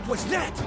What was that?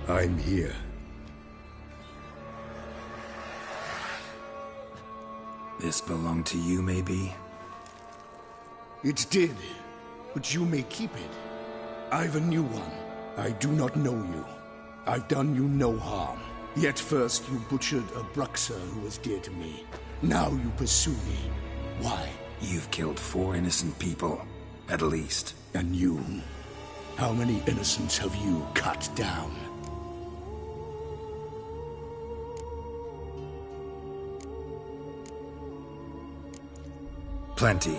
I'm here. This belonged to you, maybe? It did, but you may keep it. I've a new one. I do not know you. I've done you no harm. Yet first you butchered a Bruxer who was dear to me. Now you pursue me. Why? You've killed 4 innocent people, at least. And you? How many innocents have you cut down? Plenty.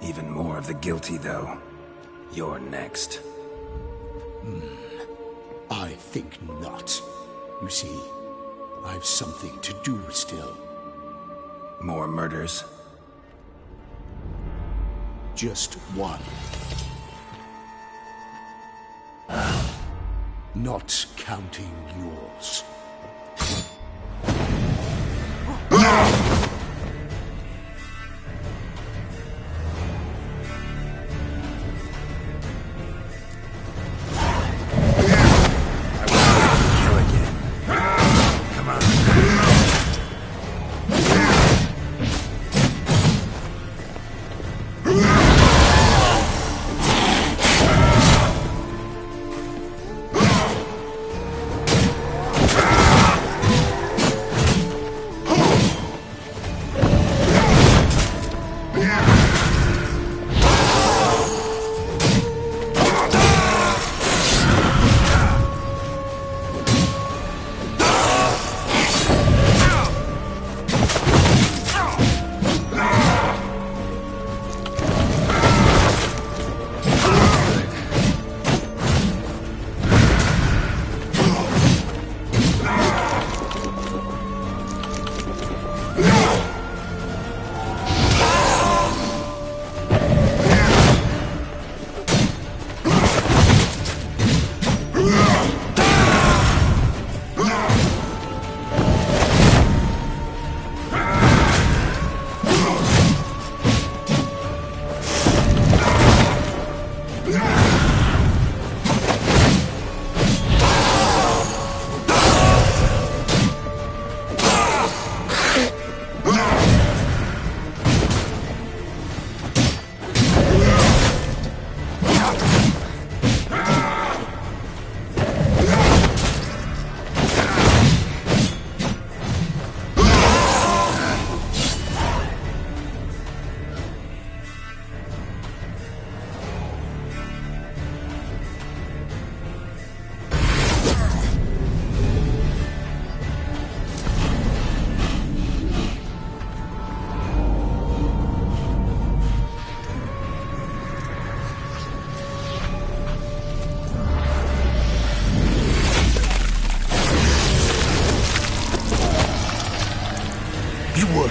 Even more of the guilty, though. You're next. I think not. You see, I've something to do still. More murders? Just one. Not counting yours.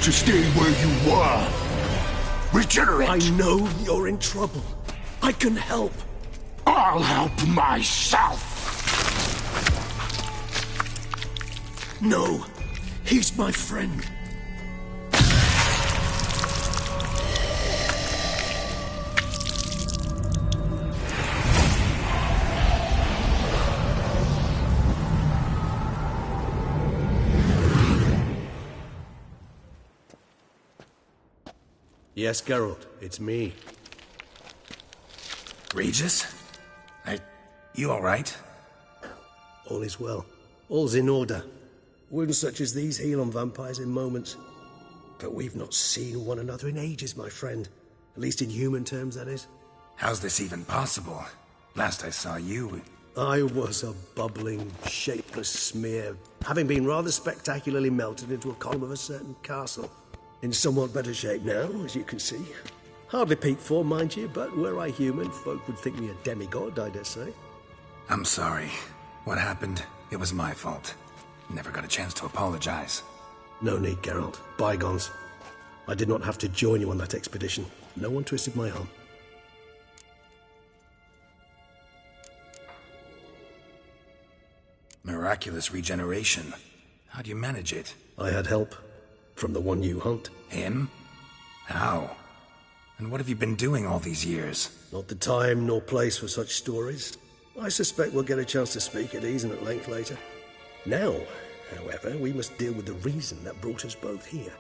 To stay where you were. Regenerate! I know you're in trouble. I can help. I'll help myself! No, he's my friend. Yes, Geralt, it's me. Regis? You alright? All is well. All's in order. Wounds such as these heal on vampires in moments. but we've not seen one another in ages, my friend. At least in human terms, that is. How's this even possible? Last I saw you... I was a bubbling, shapeless smear, having been rather spectacularly melted into a column of a certain castle. In somewhat better shape now, as you can see. Hardly peak form, mind you, but were I human, folk would think me a demigod, I dare say. I'm sorry. What happened, it was my fault. Never got a chance to apologize. No need, Geralt. Bygones. I did not have to join you on that expedition. No one twisted my arm. Miraculous regeneration. How do you manage it? I had help. From the one you hunt. Him? How? And what have you been doing all these years? Not the time nor place for such stories. I suspect we'll get a chance to speak at ease and at length later. Now, however, we must deal with the reason that brought us both here.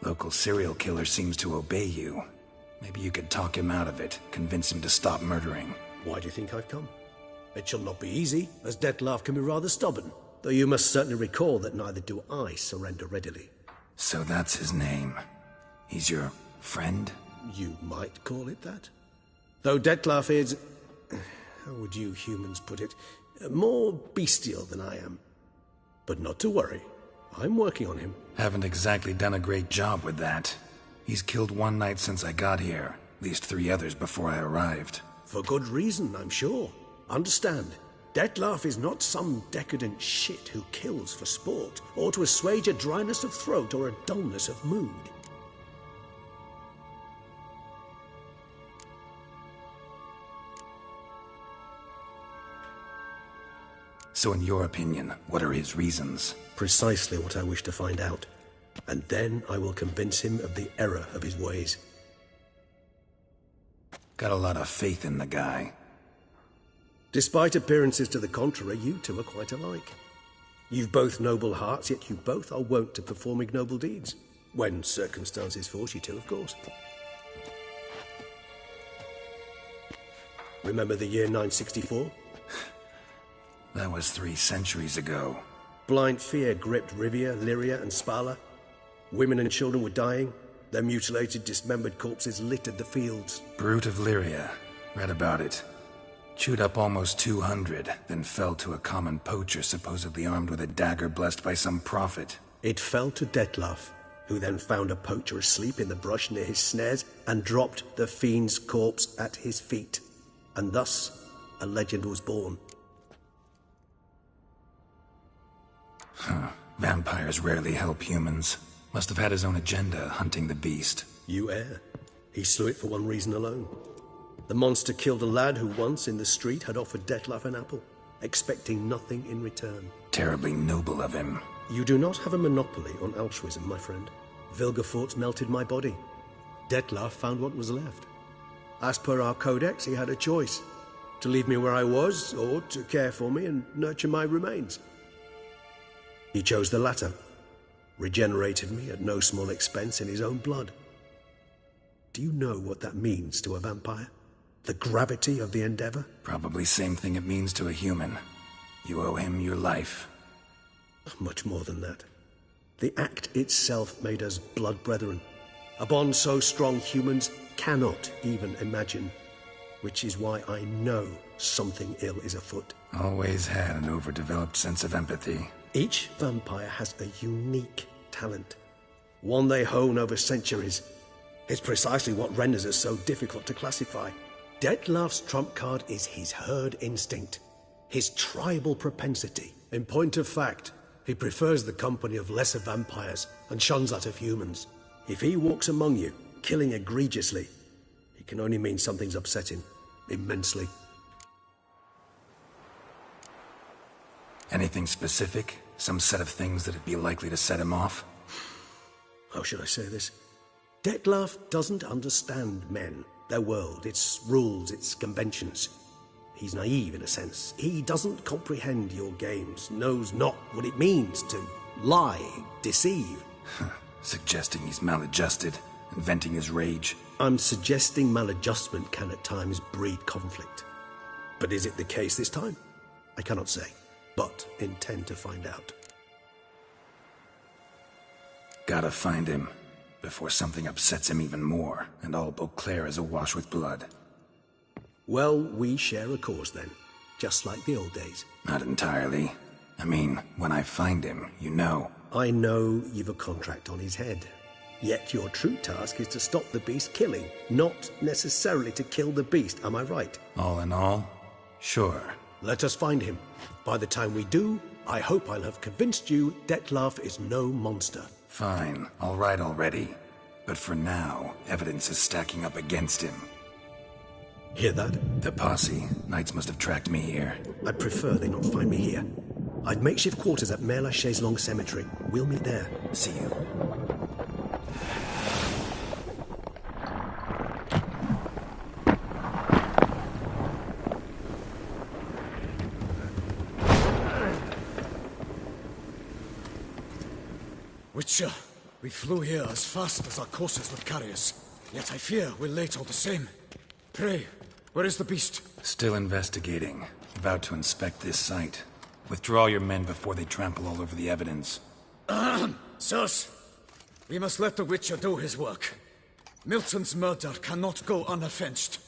Local serial killer seems to obey you. Maybe you could talk him out of it, convince him to stop murdering. Why do you think I've come? It shall not be easy, as Dettlaff can be rather stubborn. Though you must certainly recall that neither do I surrender readily. So that's his name. He's your friend? You might call it that. Though Dettlaff is... how would you humans put it? More bestial than I am. But not to worry. I'm working on him. Haven't exactly done a great job with that. He's killed one knight since I got here. At least 3 others before I arrived. For good reason, I'm sure. Understand, Dettlaff is not some decadent shit who kills for sport, or to assuage a dryness of throat or a dullness of mood. So in your opinion, what are his reasons? Precisely what I wish to find out. And then I will convince him of the error of his ways. Got a lot of faith in the guy. Despite appearances to the contrary, you two are quite alike. You've both noble hearts, yet you both are wont to perform ignoble deeds. When circumstances force you to, of course. Remember the year 964? That was 3 centuries ago. Blind fear gripped Rivia, Lyria, and Spala. Women and children were dying. Their mutilated, dismembered corpses littered the fields. Brute of Lyria. Read about it. Chewed up almost 200, then fell to a common poacher supposedly armed with a dagger blessed by some prophet. It fell to Dettlaff, who then found a poacher asleep in the brush near his snares and dropped the fiend's corpse at his feet. And thus, a legend was born. Vampires rarely help humans. Must have had his own agenda, hunting the beast. You err. He slew it for one reason alone. The monster killed a lad who once, in the street, had offered Dettlaff an apple, expecting nothing in return. Terribly noble of him. You do not have a monopoly on altruism, my friend. Vilgefortz melted my body. Dettlaff found what was left. As per our codex, he had a choice. To leave me where I was, or to care for me and nurture my remains. He chose the latter. Regenerated me at no small expense in his own blood. Do you know what that means to a vampire? The gravity of the endeavor? Probably same thing it means to a human. You owe him your life. Much more than that. The act itself made us blood brethren. A bond so strong humans cannot even imagine. Which is why I know something ill is afoot. Always had an overdeveloped sense of empathy. Each vampire has a unique talent. One they hone over centuries. It's precisely what renders us so difficult to classify. Dettlaff's trump card is his herd instinct. His tribal propensity. In point of fact, he prefers the company of lesser vampires and shuns that of humans. If he walks among you, killing egregiously, it can only mean something's upset him. Immensely. Anything specific? Some set of things that'd be likely to set him off? How should I say this? Dettlaff doesn't understand men, their world, its rules, its conventions. He's naive in a sense. He doesn't comprehend your games, knows not what it means to lie, deceive. Suggesting he's maladjusted, inventing his rage. I'm suggesting maladjustment can at times breed conflict. But is it the case this time? I cannot say. but intend to find out. Gotta find him, before something upsets him even more, and all Beauclair is awash with blood. Well, we share a cause then, just like the old days. Not entirely. I mean, when I find him, you know. I know you've a contract on his head. Yet your true task is to stop the beast killing, not necessarily to kill the beast, am I right? All in all, sure. Let us find him. By the time we do, I hope I'll have convinced you Dettlaff is no monster. Fine, all right already. But for now, evidence is stacking up against him. Hear that? The posse. Knights must have tracked me here. I'd prefer they not find me here. I'd makeshift quarters at Mère Lachaise Long Cemetery. We'll meet there. See you. Witcher, we flew here as fast as our courses would carry us. Yet I fear we're late all the same. Pray, where is the beast? Still investigating. About to inspect this site. Withdraw your men before they trample all over the evidence. Sirs, we must let the Witcher do his work. Milton's murder cannot go unavenged.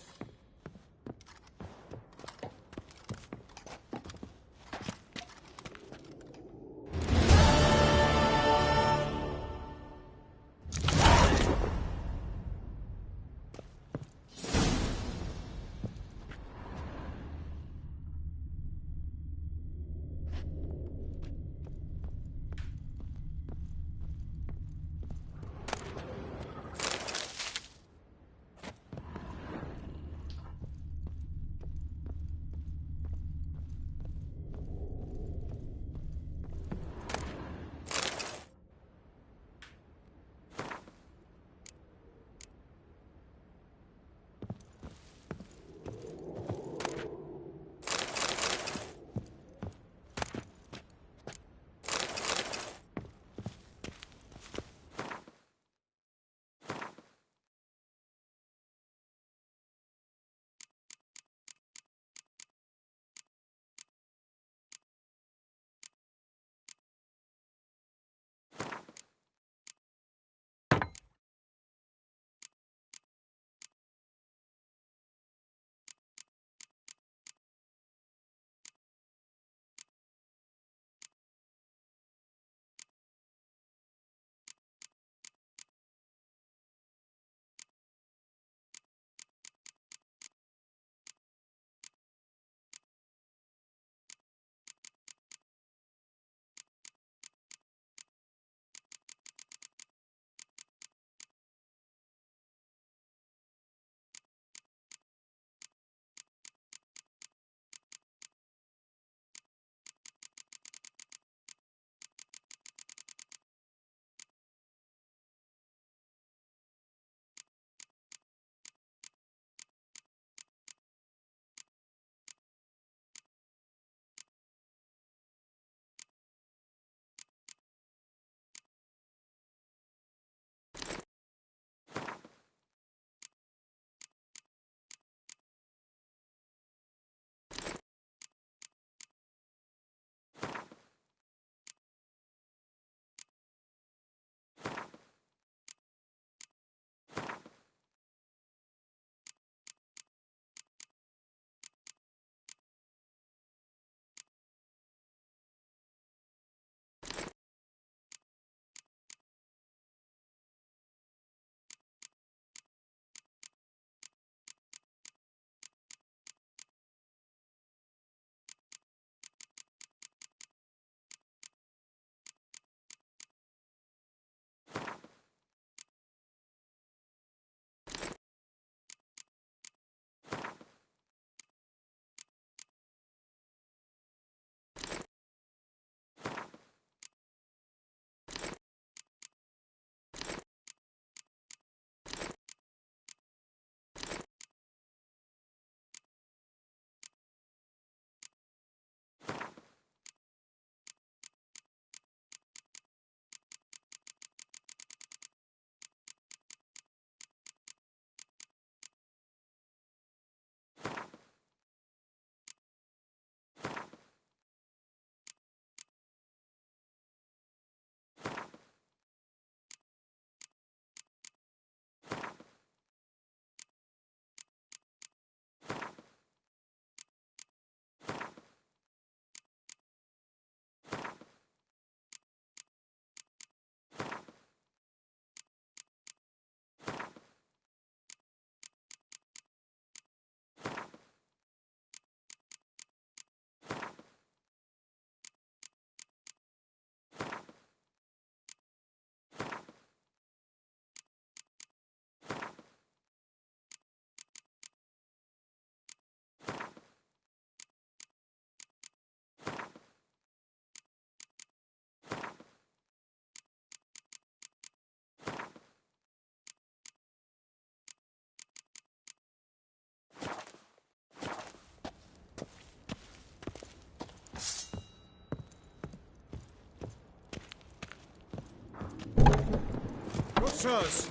Sirs,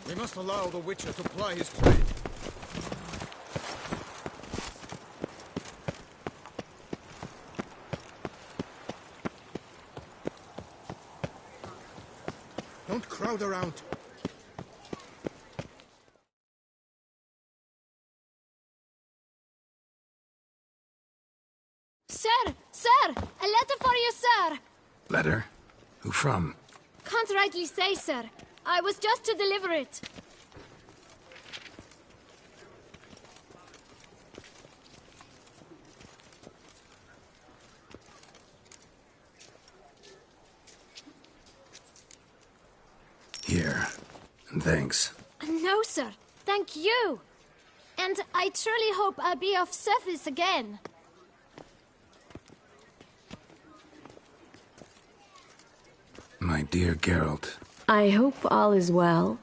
we must allow the Witcher to ply his trade. Don't crowd around. Sir! Sir! A letter for you, sir! Letter? Who from? Can't rightly say, sir. I was just to deliver it. Here. And thanks. No, sir. Thank you. And I truly hope I'll be of service again. My dear Geralt. I hope all is well.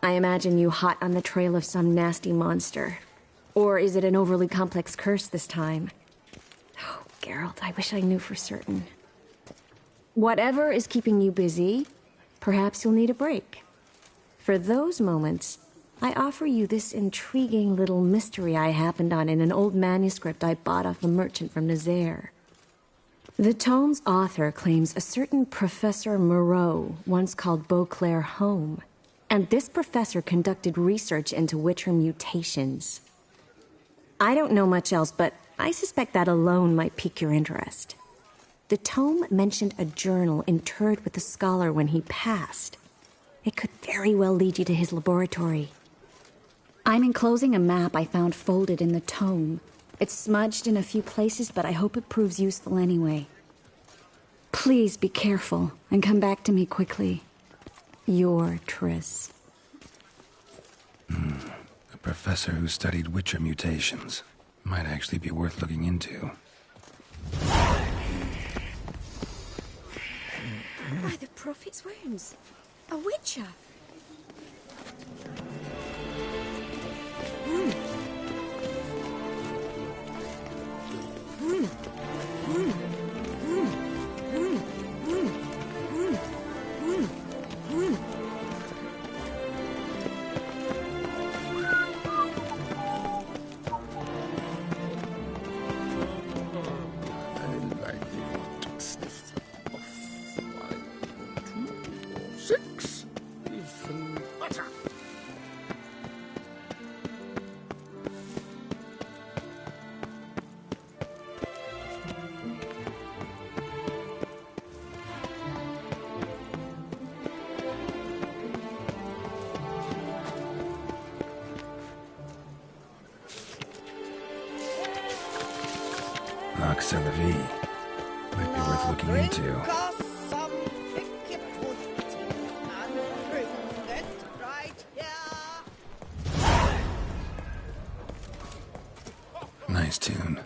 I imagine you hot on the trail of some nasty monster. Or is it an overly complex curse this time? Oh, Geralt, I wish I knew for certain. Whatever is keeping you busy, perhaps you'll need a break. For those moments, I offer you this intriguing little mystery I happened on in an old manuscript I bought off a merchant from Muzzer. The tome's author claims a certain Professor Moreau once called Beauclair home, and this professor conducted research into Witcher mutations. I don't know much else, but I suspect that alone might pique your interest. The tome mentioned a journal interred with the scholar when he passed. It could very well lead you to his laboratory. I'm enclosing a map I found folded in the tome. It's smudged in a few places, but I hope it proves useful anyway. Please be careful and come back to me quickly. Your Triss. A professor who studied Witcher mutations. Might actually be worth looking into. By the Prophet's wounds. A Witcher. C'est la vie. Might be worth looking into. Nice tune.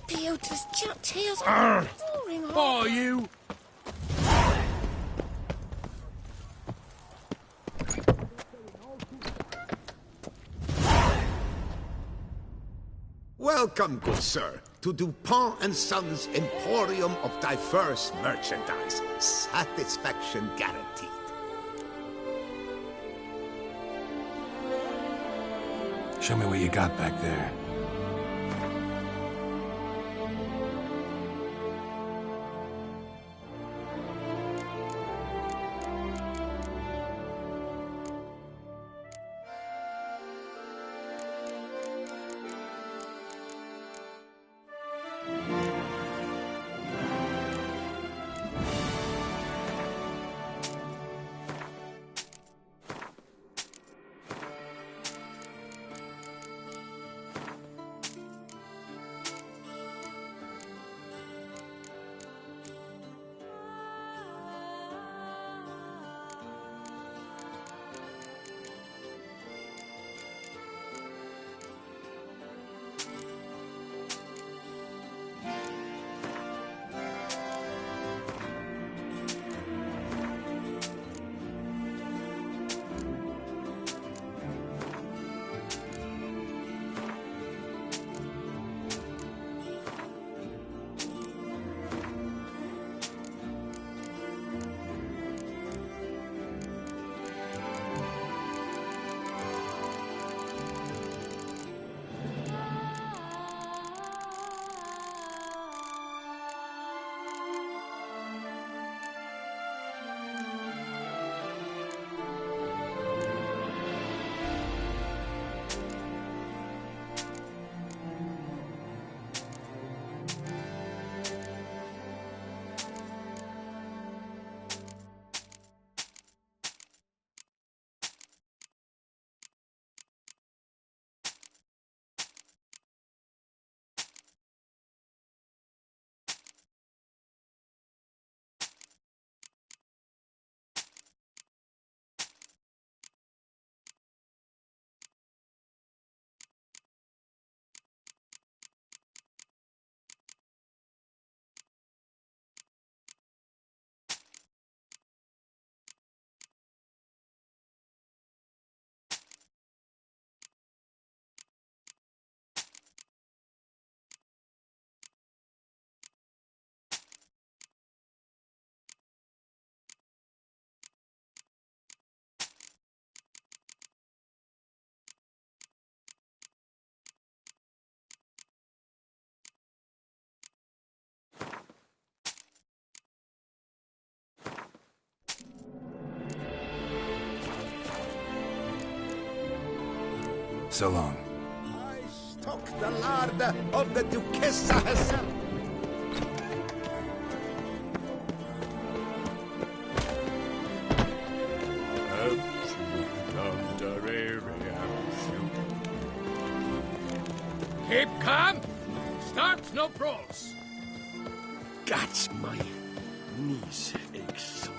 Beauty's chat tears Arr! pouring on. Oh, you! Welcome, good sir, to Dupont and Sons' Emporium of diverse merchandise. Satisfaction guaranteed. Show me what you got back there. So long. I stock the larder of the Duchessa herself. Keep calm. Start no brawls. Gats, my knees ache something.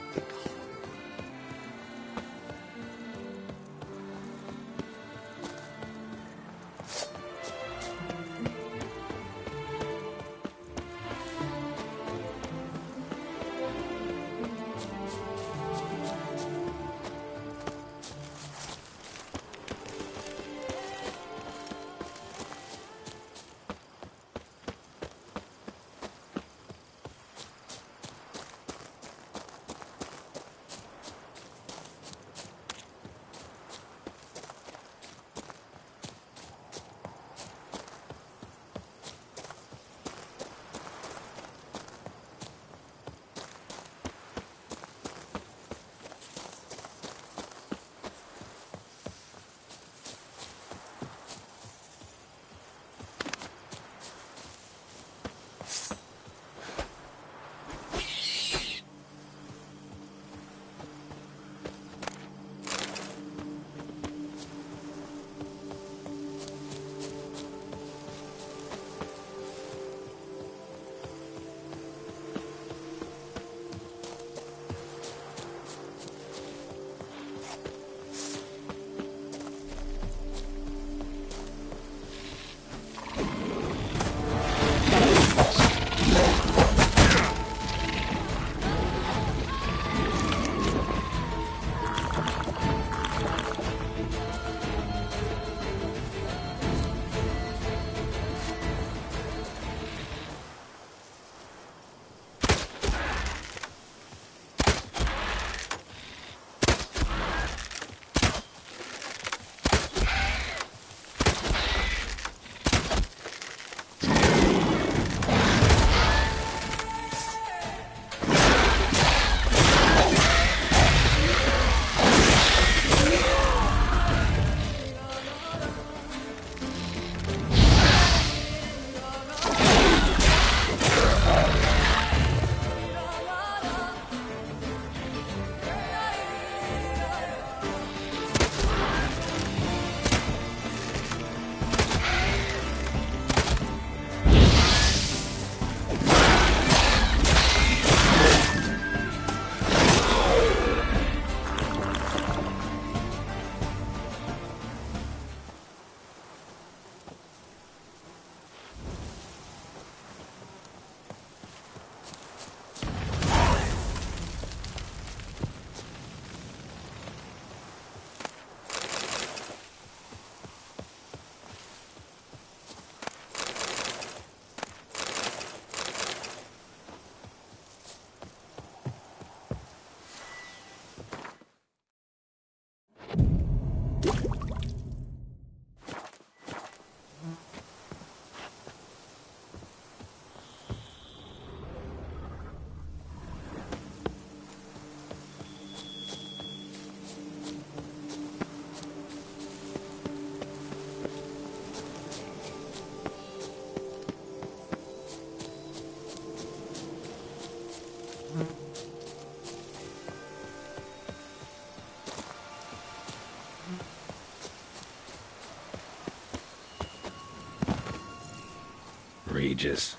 Regis.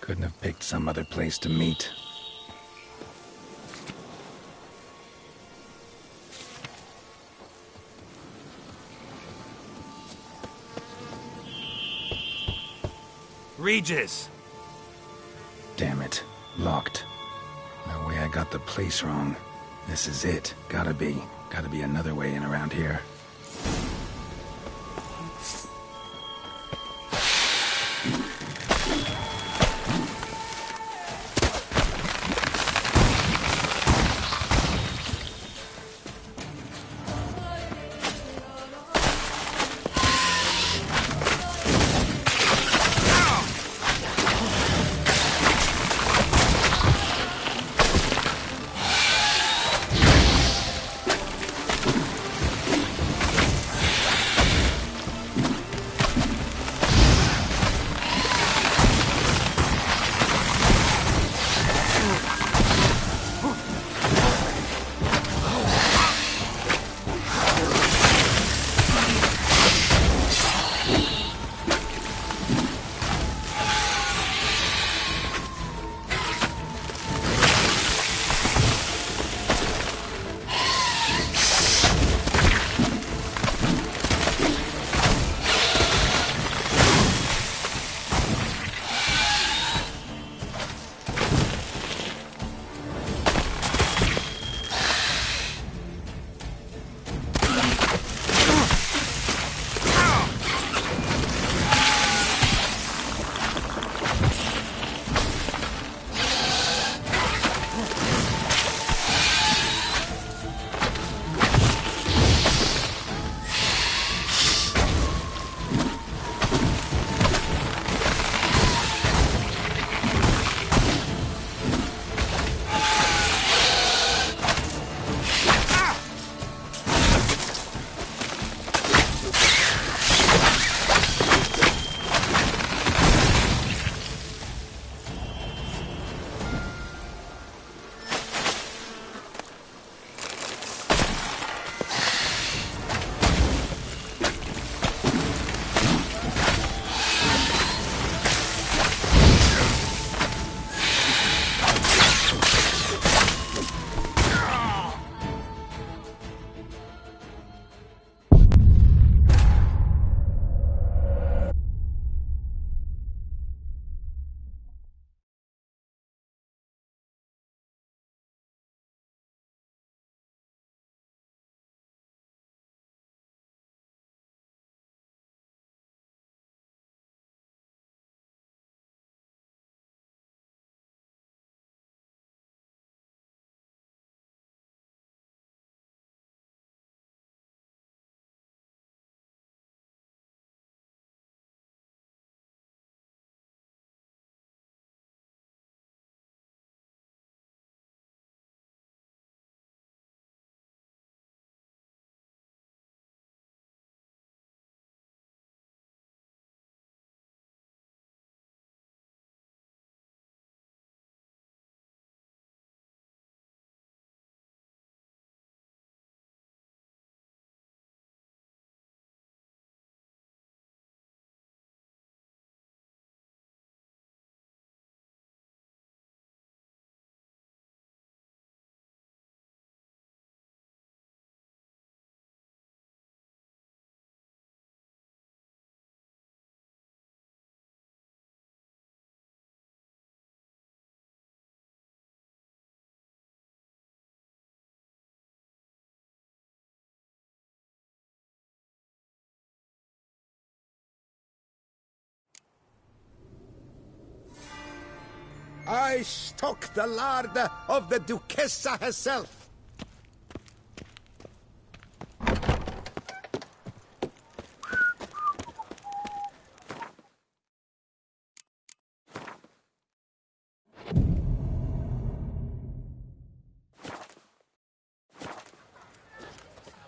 Couldn't have picked some other place to meet. Regis! Damn it. Locked. No way I got the place wrong. This is it. Gotta be. Gotta be another way in around here. I stock the larder of the Duchessa herself.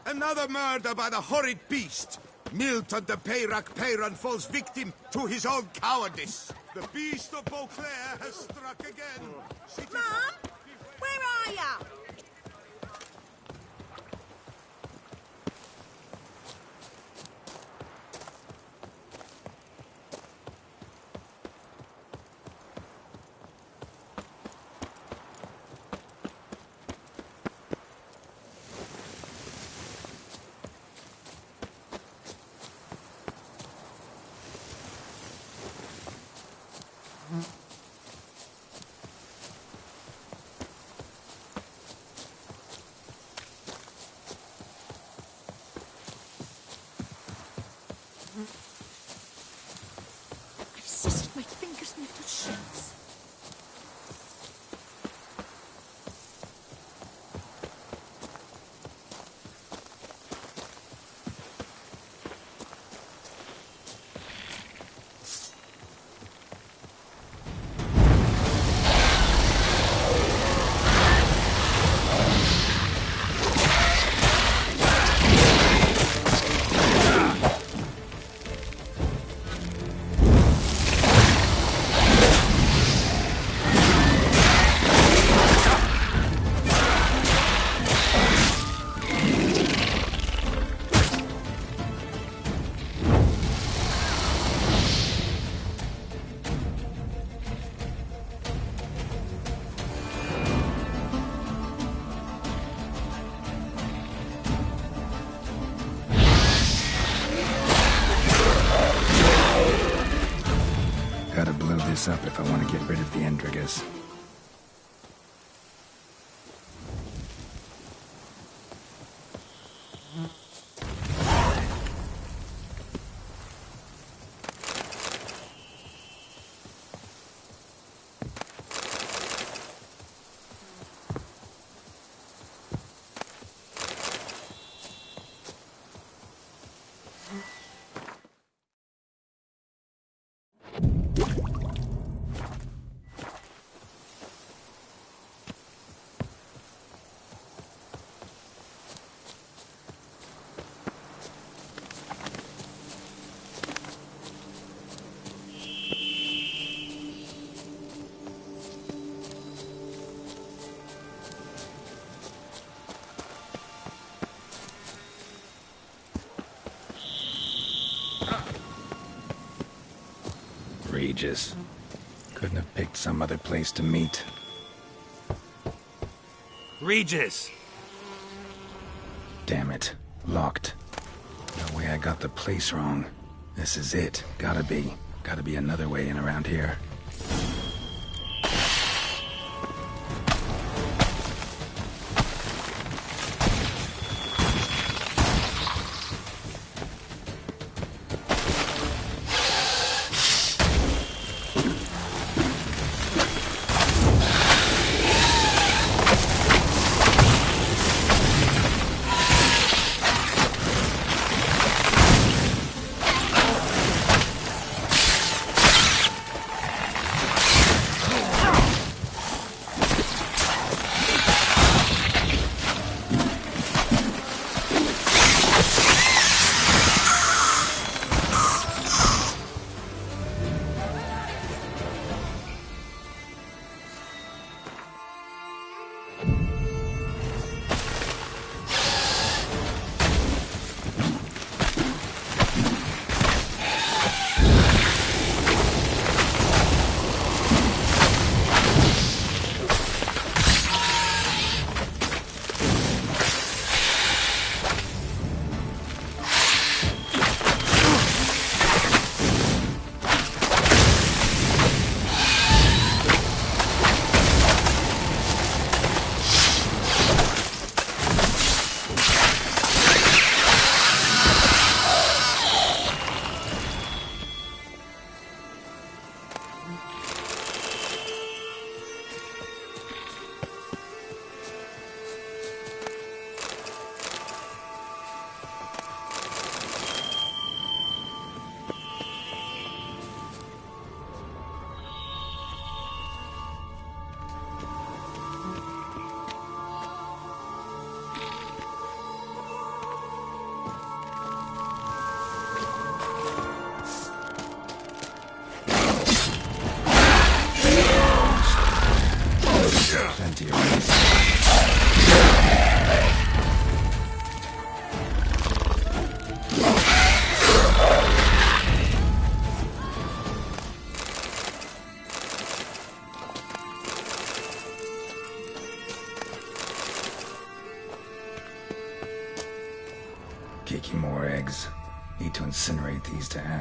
Another murder by the horrid beast. Milton de Peyrac-Peyran falls victim to his own cowardice. The beast of Beauclair has struck again. Mom? Where are ya? I've scissored my fingers into shells. Gotta blow this up if I want to get rid of the Endrigas. Regis. Couldn't have picked some other place to meet. Regis! Damn it. Locked. No way I got the place wrong. This is it. Gotta be. Gotta be another way in around here.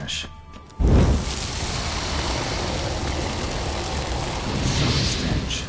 trash. Some stench.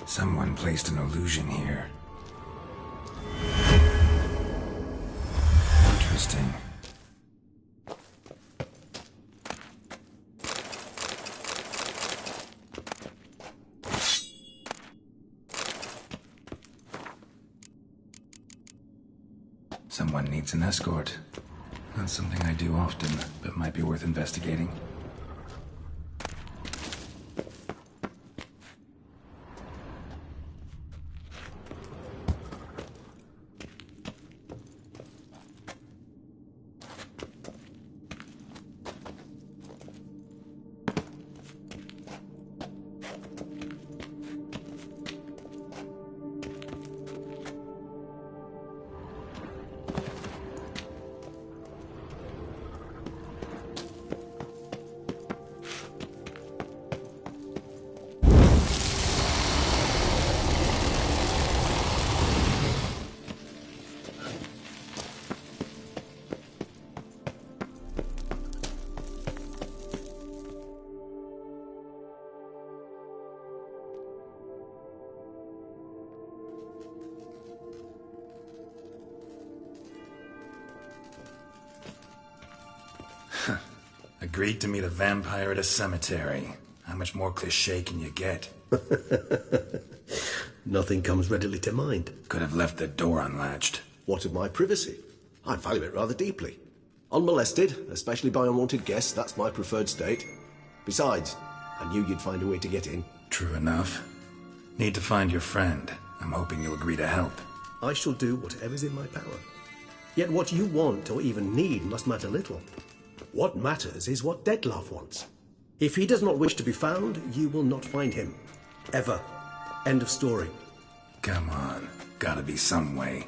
Someone placed an illusion here. Interesting. Someone needs an escort. Not something I do often, but might be worth investigating. Agreed to meet a vampire at a cemetery. How much more cliché can you get? Nothing comes readily to mind. Could have left the door unlatched. What of my privacy? I value it rather deeply. Unmolested, especially by unwanted guests, that's my preferred state. Besides, I knew you'd find a way to get in. True enough. Need to find your friend. I'm hoping you'll agree to help. I shall do whatever's in my power. Yet what you want or even need must matter little. What matters is what Dettlaff wants. If he does not wish to be found, you will not find him. Ever. End of story. Come on. Gotta be some way.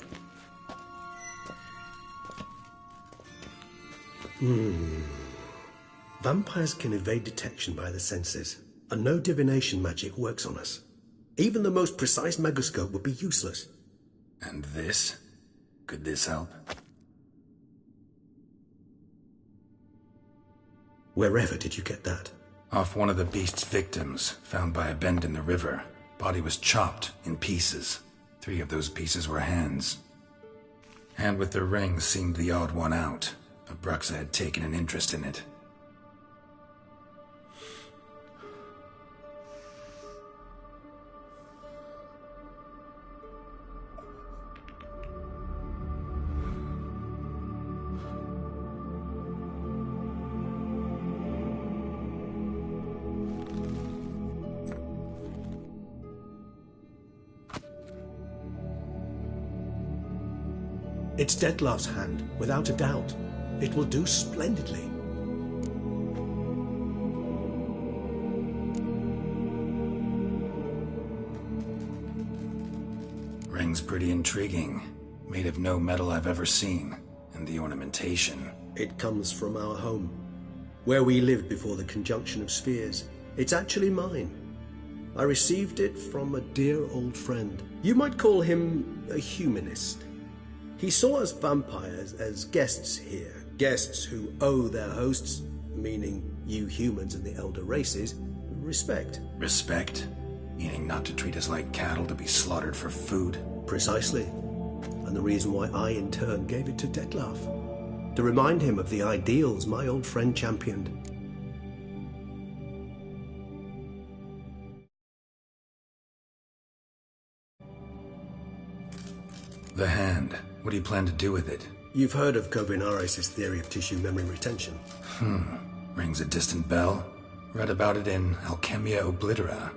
Vampires can evade detection by the senses, and no divination magic works on us. Even the most precise megoscope would be useless. And this? Could this help? Wherever did you get that? Off one of the beast's victims, found by a bend in the river. Body was chopped in pieces. 3 of those pieces were hands. Hand with the ring seemed the odd one out, but Bruxa had taken an interest in it. It's Dettlaff's hand, without a doubt. It will do splendidly. Ring's pretty intriguing. Made of no metal I've ever seen. And the ornamentation. It comes from our home, where we lived before the conjunction of spheres. It's actually mine. I received it from a dear old friend. You might call him a humanist. He saw us vampires as guests here. Guests who owe their hosts, meaning you humans and the elder races, respect. Respect? Meaning not to treat us like cattle to be slaughtered for food? Precisely. And the reason why I, in turn, gave it to Detlef. To remind him of the ideals my old friend championed. The hand. What do you plan to do with it? You've heard of Kovinaris' theory of tissue memory retention. Rings a distant bell. Read about it in Alchemia Oblitera.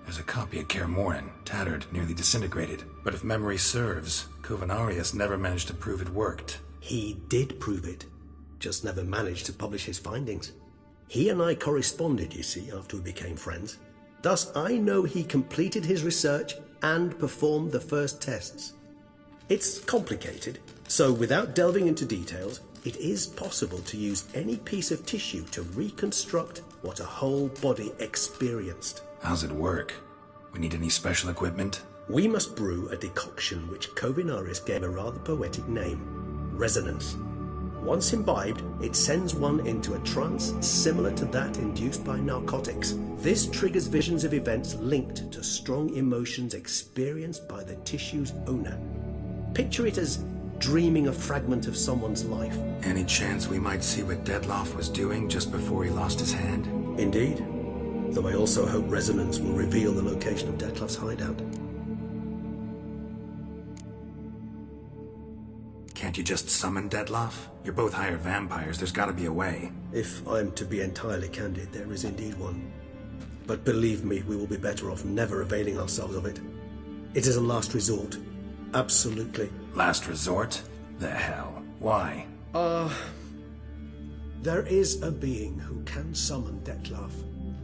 There's a copy at Kaer Morhen, tattered, nearly disintegrated. But if memory serves, Kovinaris never managed to prove it worked. He did prove it, just never managed to publish his findings. He and I corresponded, you see, after we became friends. Thus, I know he completed his research and performed the first tests. It's complicated, so without delving into details, it is possible to use any piece of tissue to reconstruct what a whole body experienced. How's it work? We need any special equipment? We must brew a decoction which Kovinaris gave a rather poetic name, resonance. Once imbibed, it sends one into a trance similar to that induced by narcotics. This triggers visions of events linked to strong emotions experienced by the tissue's owner. Picture it as dreaming a fragment of someone's life. Any chance we might see what Detlef was doing just before he lost his hand? Indeed. Though I also hope resonance will reveal the location of Detlef's hideout. Can't you just summon Detlef? You're both hired vampires, there's gotta be a way. If I'm to be entirely candid, there is indeed one. But believe me, we will be better off never availing ourselves of it. It is a last resort. Absolutely. Last resort? The hell? Why? There is a being who can summon Detlef.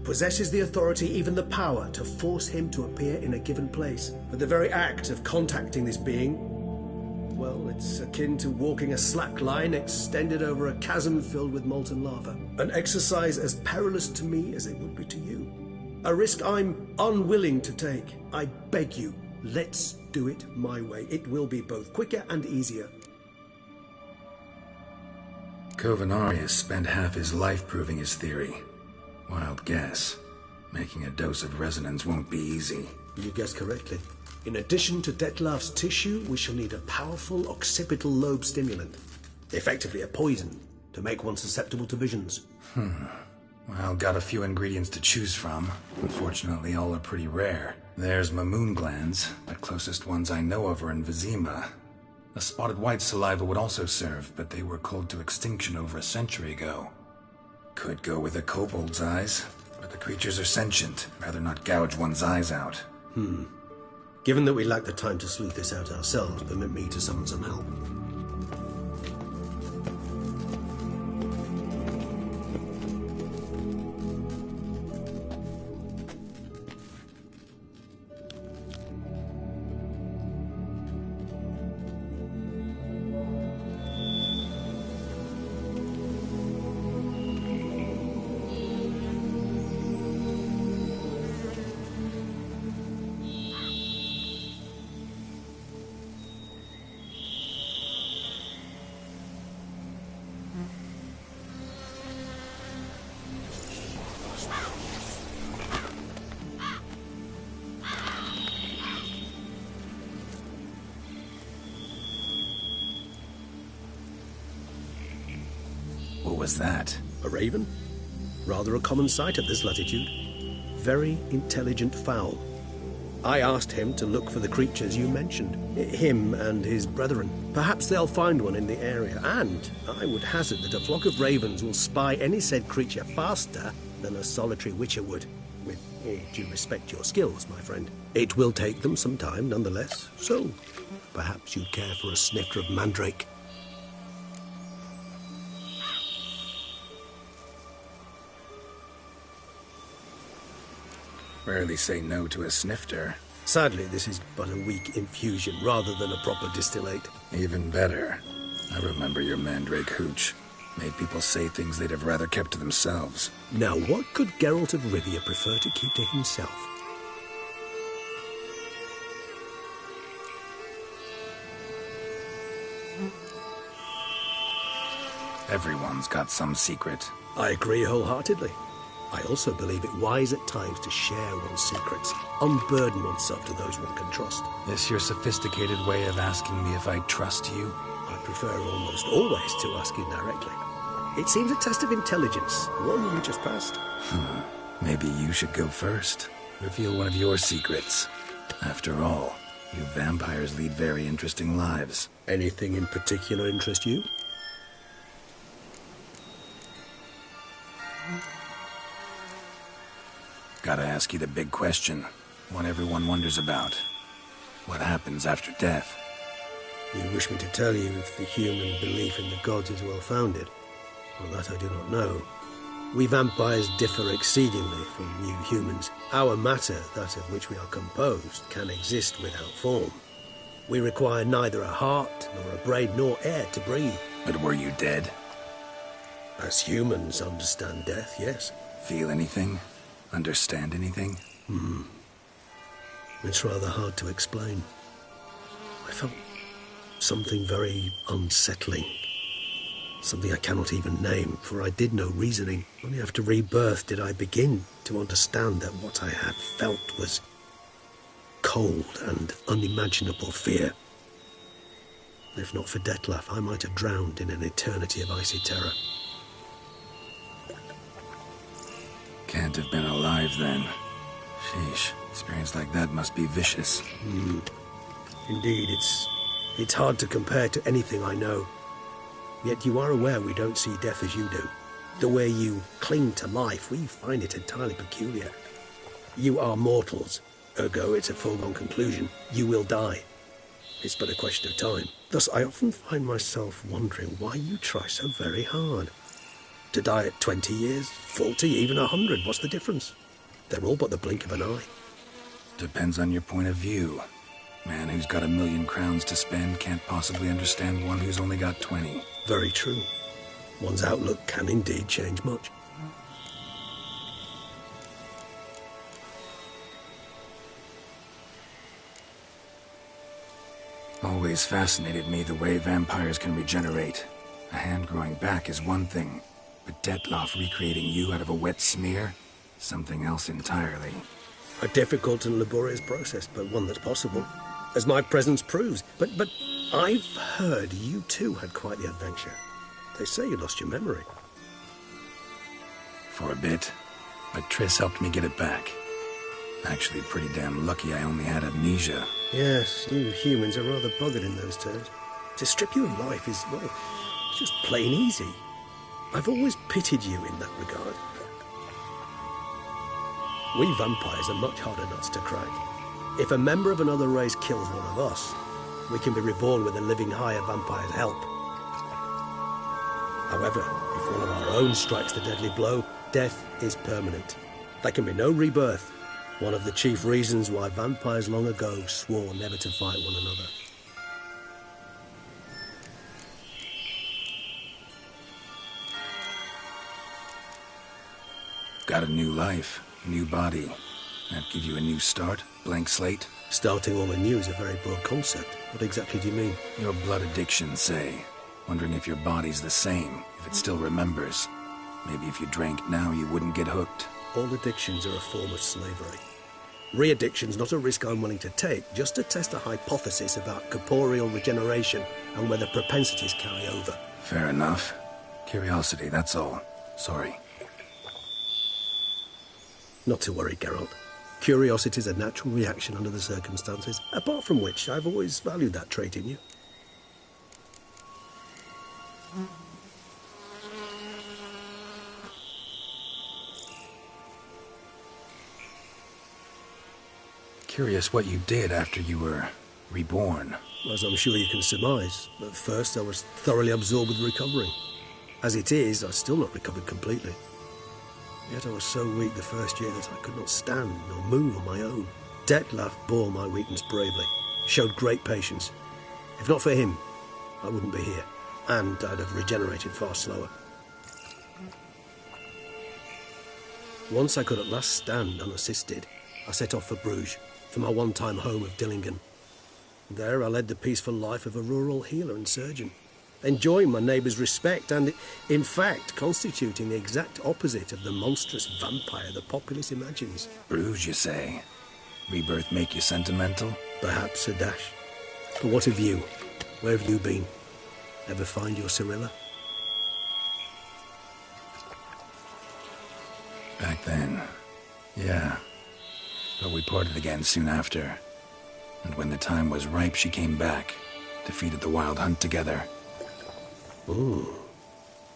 Possesses the authority, even the power, to force him to appear in a given place. But the very act of contacting this being, well, it's akin to walking a slack line extended over a chasm filled with molten lava. An exercise as perilous to me as it would be to you. A risk I'm unwilling to take. I beg you, let's do it my way. It will be both quicker and easier. Kovinaris spent half his life proving his theory. Wild guess. Making a dose of resonance won't be easy. You guessed correctly. In addition to Detlef's tissue, we shall need a powerful occipital lobe stimulant. Effectively a poison, to make one susceptible to visions. Well, got a few ingredients to choose from. Unfortunately, all are pretty rare. There's Mamoon glands, the closest ones I know of are in Vizima. A spotted white saliva would also serve, but they were cold to extinction over a century ago. Could go with a kobold's eyes, but the creatures are sentient. Rather not gouge one's eyes out. Given that we lack the time to sleuth this out ourselves, permit me to summon some help. What was that? A raven? Rather a common sight at this latitude. Very intelligent fowl. I asked him to look for the creatures you mentioned. Him and his brethren. Perhaps they'll find one in the area, and I would hazard that a flock of ravens will spy any said creature faster than a solitary witcher would. With all due respect to your skills, my friend. It will take them some time, nonetheless, so perhaps you'd care for a snifter of mandrake. Rarely say no to a snifter. Sadly, this is but a weak infusion rather than a proper distillate. Even better. I remember your mandrake hooch. Made people say things they'd have rather kept to themselves. Now, what could Geralt of Rivia prefer to keep to himself? Everyone's got some secret. I agree wholeheartedly. I also believe it wise at times to share one's secrets, unburden oneself to those one can trust. This your sophisticated way of asking me if I trust you? I prefer almost always to ask you directly. It seems a test of intelligence, one you just passed. Maybe you should go first. Reveal one of your secrets. After all, you vampires lead very interesting lives. Anything in particular interest you? Gotta ask you the big question, one everyone wonders about. What happens after death? You wish me to tell you if the human belief in the gods is well founded? Well, that I do not know. We vampires differ exceedingly from you humans. Our matter, that of which we are composed, can exist without form. We require neither a heart, nor a brain, nor air to breathe. But were you dead? As humans understand death, yes. Feel anything? Understand anything? It's rather hard to explain. I felt something very unsettling. Something I cannot even name, for I did no reasoning. Only after rebirth did I begin to understand that what I had felt was cold and unimaginable fear. If not for Detlef, I might have drowned in an eternity of icy terror. Can't have been alive then. Sheesh, experience like that must be vicious. Indeed, it's hard to compare to anything I know. Yet you are aware we don't see death as you do. The way you cling to life, we find it entirely peculiar. You are mortals, ergo it's a foregone conclusion. You will die. It's but a question of time. Thus, I often find myself wondering why you try so very hard. To die at 20 years, 40, even 100, what's the difference? They're all but the blink of an eye. Depends on your point of view. Man who's got 1,000,000 crowns to spend can't possibly understand one who's only got 20. Very true. One's outlook can indeed change much. Always fascinated me the way vampires can regenerate. A hand growing back is one thing, but Detlef recreating you out of a wet smear? Something else entirely. A difficult and laborious process, but one that's possible, as my presence proves. But I've heard you too had quite the adventure. They say you lost your memory. For a bit, but Triss helped me get it back. Actually, pretty damn lucky I only had amnesia. Yes, you humans are rather buggered in those terms. To strip you of life is, well, it's just plain easy. I've always pitied you in that regard. We vampires are much harder nuts to crack. If a member of another race kills one of us, we can be reborn with a living higher vampire's help. However, if one of our own strikes the deadly blow, death is permanent. There can be no rebirth. One of the chief reasons why vampires long ago swore never to fight one another. Got a new life, new body. That give you a new start? Blank slate? Starting all anew is a very broad concept. What exactly do you mean? Your blood addiction, say. Wondering if your body's the same, if it still remembers. Maybe if you drank now, you wouldn't get hooked. All addictions are a form of slavery. Re-addiction's not a risk I'm willing to take, just to test a hypothesis about corporeal regeneration and whether propensities carry over. Fair enough. Curiosity, that's all. Sorry. Not to worry, Geralt. Curiosity is a natural reaction under the circumstances, apart from which I've always valued that trait in you. Curious what you did after you were reborn. As I'm sure you can surmise, at first I was thoroughly absorbed with recovering. As it is, I've still not recovered completely. Yet I was so weak the first year that I could not stand nor move on my own. Detlef bore my weakness bravely, showed great patience. If not for him, I wouldn't be here, and I'd have regenerated far slower. Once I could at last stand unassisted, I set off for Bruges, for my one-time home of Dillingen. There I led the peaceful life of a rural healer and surgeon. enjoying my neighbour's respect and, in fact, constituting the exact opposite of the monstrous vampire the populace imagines. Bruges, you say? Rebirth make you sentimental? Perhaps a dash. But what of you? Where have you been? Ever find your Cyrilla? Back then, yeah. But we parted again soon after. And when the time was ripe, she came back, defeated the Wild Hunt together. Ooh.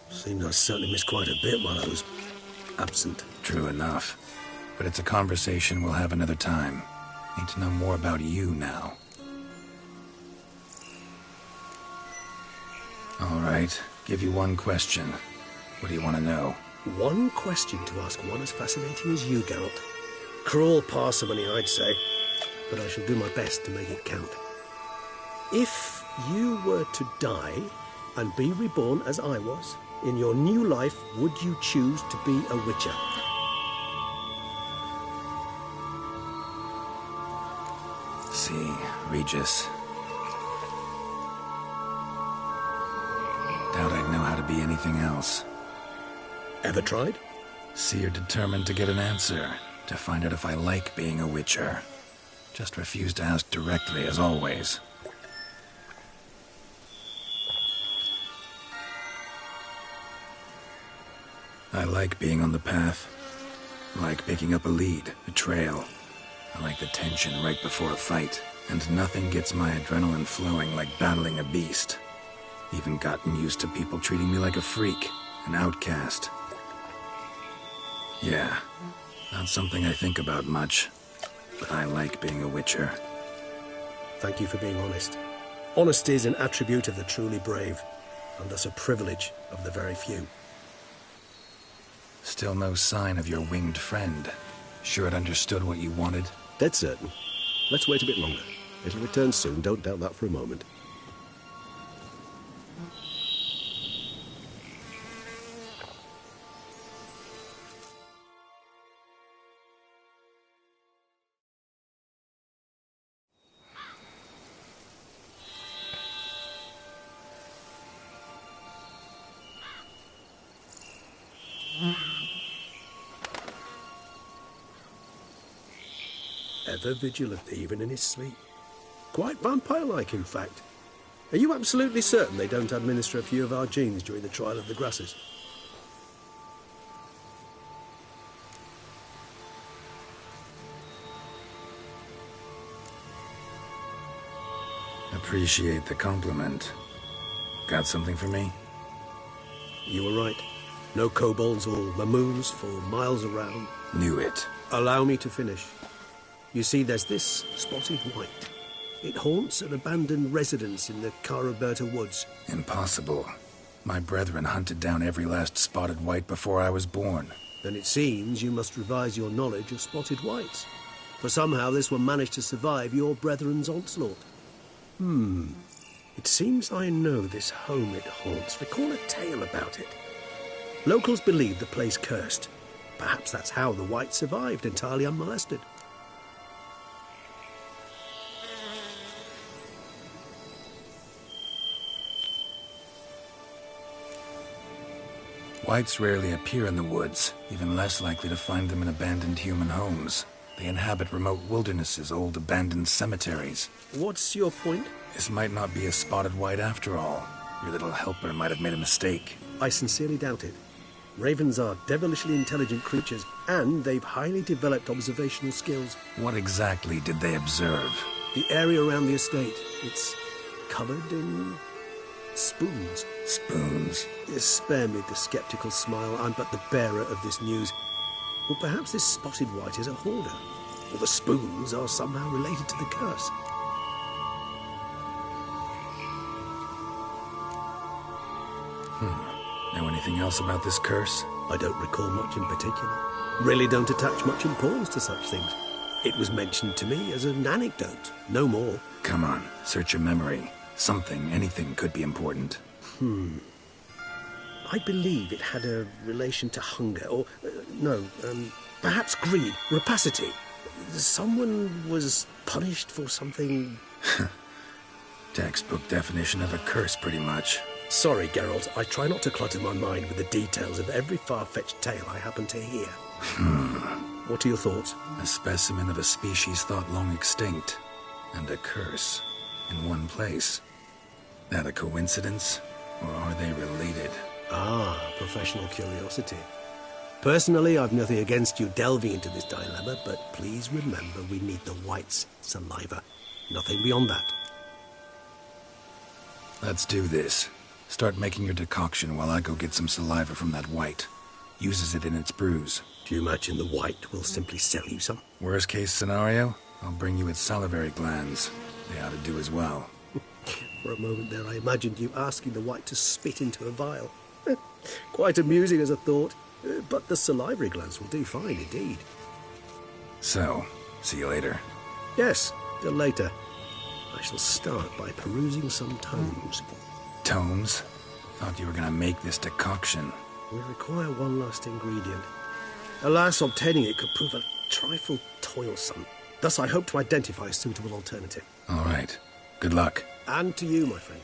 Seems I certainly missed quite a bit while I was absent. True enough. But it's a conversation we'll have another time. Need to know more about you now. All right, give you one question. What do you want to know? One question to ask one as fascinating as you, Geralt. Cruel parsimony, I'd say, but I shall do my best to make it count. If you were to die and be reborn as I was, in your new life, would you choose to be a witcher? See, Regis. Doubt I'd know how to be anything else. Ever tried? See, you're determined to get an answer, to find out if I like being a witcher. Just refuse to ask directly, as always. I like being on the path. I like picking up a lead, a trail. I like the tension right before a fight. And nothing gets my adrenaline flowing like battling a beast. Even gotten used to people treating me like a freak, an outcast. Yeah, not something I think about much, but I like being a witcher. Thank you for being honest. Honesty is an attribute of the truly brave, and thus a privilege of the very few. Still no sign of your winged friend. Sure it understood what you wanted? Dead certain. Let's wait a bit longer. It'll return soon, don't doubt that for a moment. Ever vigilant, even in his sleep. Quite vampire-like, in fact. Are you absolutely certain they don't administer a few of our genes during the trial of the grasses? Appreciate the compliment. Got something for me? You were right. No kobolds or mamoons for miles around. Knew it. Allow me to finish. You see, there's this spotted white. It haunts an abandoned residence in the Caraberta woods. Impossible. My brethren hunted down every last spotted white before I was born. Then it seems you must revise your knowledge of spotted whites. For somehow this one managed to survive your brethren's onslaught. It seems I know this home it haunts. Recall a tale about it. Locals believe the place cursed. Perhaps that's how the white survived entirely unmolested. Whites rarely appear in the woods, even less likely to find them in abandoned human homes. They inhabit remote wildernesses, old abandoned cemeteries. What's your point? This might not be a spotted white after all. Your little helper might have made a mistake. I sincerely doubt it. Ravens are devilishly intelligent creatures, and they've highly developed observational skills. What exactly did they observe? The area around the estate, it's covered in spoons. Spoons? Spare me the skeptical smile. I'm but the bearer of this news. Or perhaps this spotted white is a hoarder. Or the spoons are somehow related to the curse. Know anything else about this curse? I don't recall much in particular. Really don't attach much importance to such things. It was mentioned to me as an anecdote, no more. Come on, search your memory. Something, anything could be important. I believe it had a relation to hunger, or, perhaps greed, rapacity. Someone was punished for something... Textbook definition of a curse, pretty much. Sorry, Geralt. I try not to clutter my mind with the details of every far-fetched tale I happen to hear. What are your thoughts? A specimen of a species thought long extinct, and a curse, in one place. That a coincidence, or are they related? Ah, professional curiosity. Personally, I've nothing against you delving into this dilemma, but please remember we need the white's saliva. Nothing beyond that. Let's do this. Start making your decoction while I go get some saliva from that white. Uses it in its brews. Do you imagine the white will simply sell you some? Worst case scenario, I'll bring you its salivary glands. They ought to do as well. For a moment there, I imagined you asking the white to spit into a vial. Quite amusing as a thought, but the salivary glands will do fine indeed. So, see you later. Yes, till later. I shall start by perusing some tomes. Tomes? Thought you were gonna make this decoction. We require one last ingredient. Alas, obtaining it could prove a trifle toilsome. Thus, I hope to identify a suitable alternative. All right. Good luck. And to you, my friend.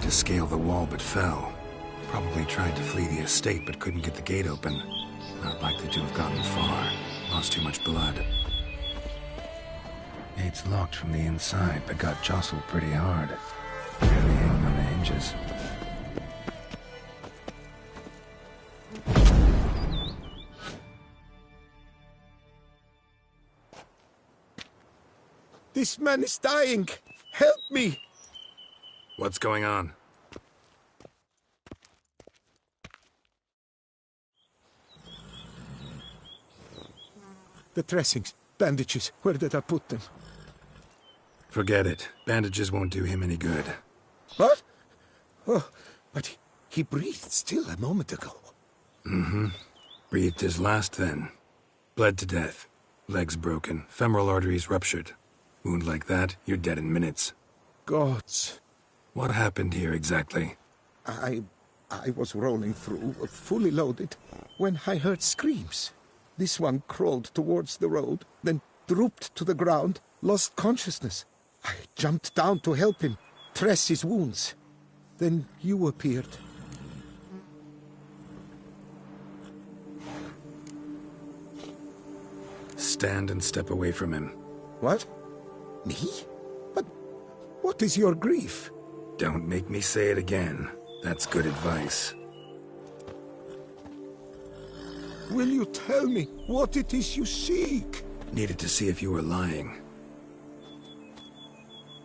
to scale the wall but fell. Probably tried to flee the estate but couldn't get the gate open. Not likely to have gotten far. Lost too much blood. Gate's locked from the inside but got jostled pretty hard. Barely hanging on the hinges. This man is dying! Help me! What's going on? The dressings, bandages, where did I put them? Forget it. Bandages won't do him any good. What? Oh, but he breathed still a moment ago. Mm-hmm. Breathed his last then. Bled to death. Legs broken, femoral arteries ruptured. Wound like that, you're dead in minutes. Gods. What happened here exactly? I was rolling through, fully loaded, when I heard screams. This one crawled towards the road, then drooped to the ground, lost consciousness. I jumped down to help him, dress his wounds. Then you appeared. Stand and step away from him. What? Me? But what is your grief? Don't make me say it again. That's good advice. Will you tell me what it is you seek? Needed to see if you were lying.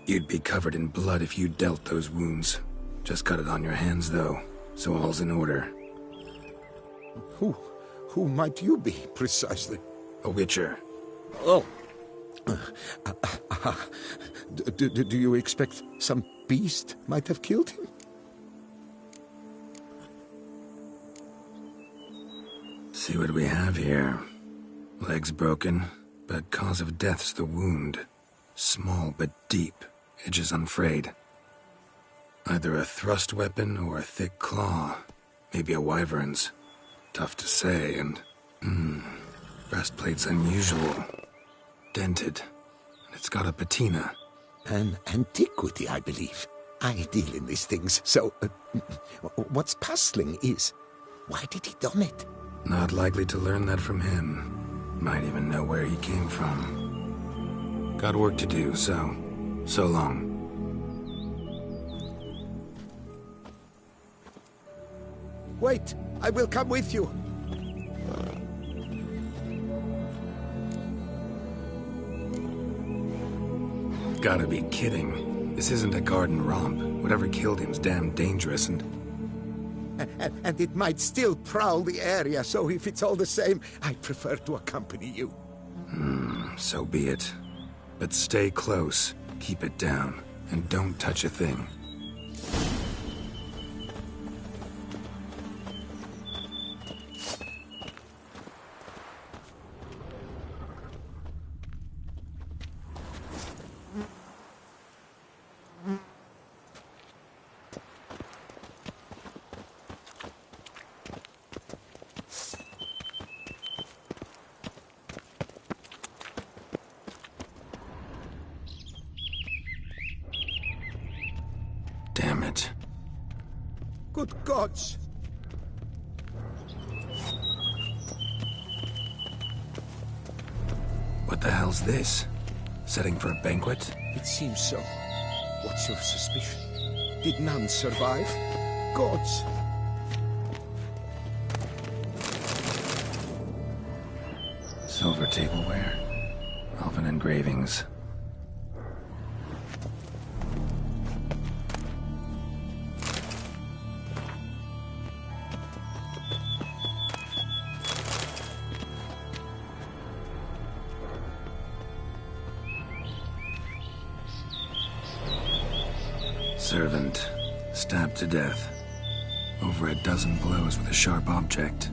You'd be covered in blood if you dealt those wounds. Just cut it on your hands, though, so all's in order. Who might you be, precisely? A witcher. Oh. Do you expect some beast might have killed him? See what we have here. Legs broken, but cause of death's the wound. Small but deep, edges unfrayed. Either a thrust weapon or a thick claw. Maybe a wyvern's. Tough to say, and... breastplate's unusual. Dented. And it's got a patina. An antiquity, I believe. I deal in these things, so... what's puzzling is... why did he don it? Not likely to learn that from him. Might even know where he came from. Got work to do, so long. Wait, I will come with you. Gotta be kidding. This isn't a garden romp. Whatever killed him's damn dangerous and it might still prowl the area, so if it's all the same, I prefer to accompany you. So be it. But stay close, keep it down, and don't touch a thing. Damn it. Good gods! What the hell's this? Setting for a banquet? It seems so. What's your suspicion? Did none survive? Gods! Silver tableware. Elven engravings. Servant, stabbed to death. Over a dozen blows with a sharp object.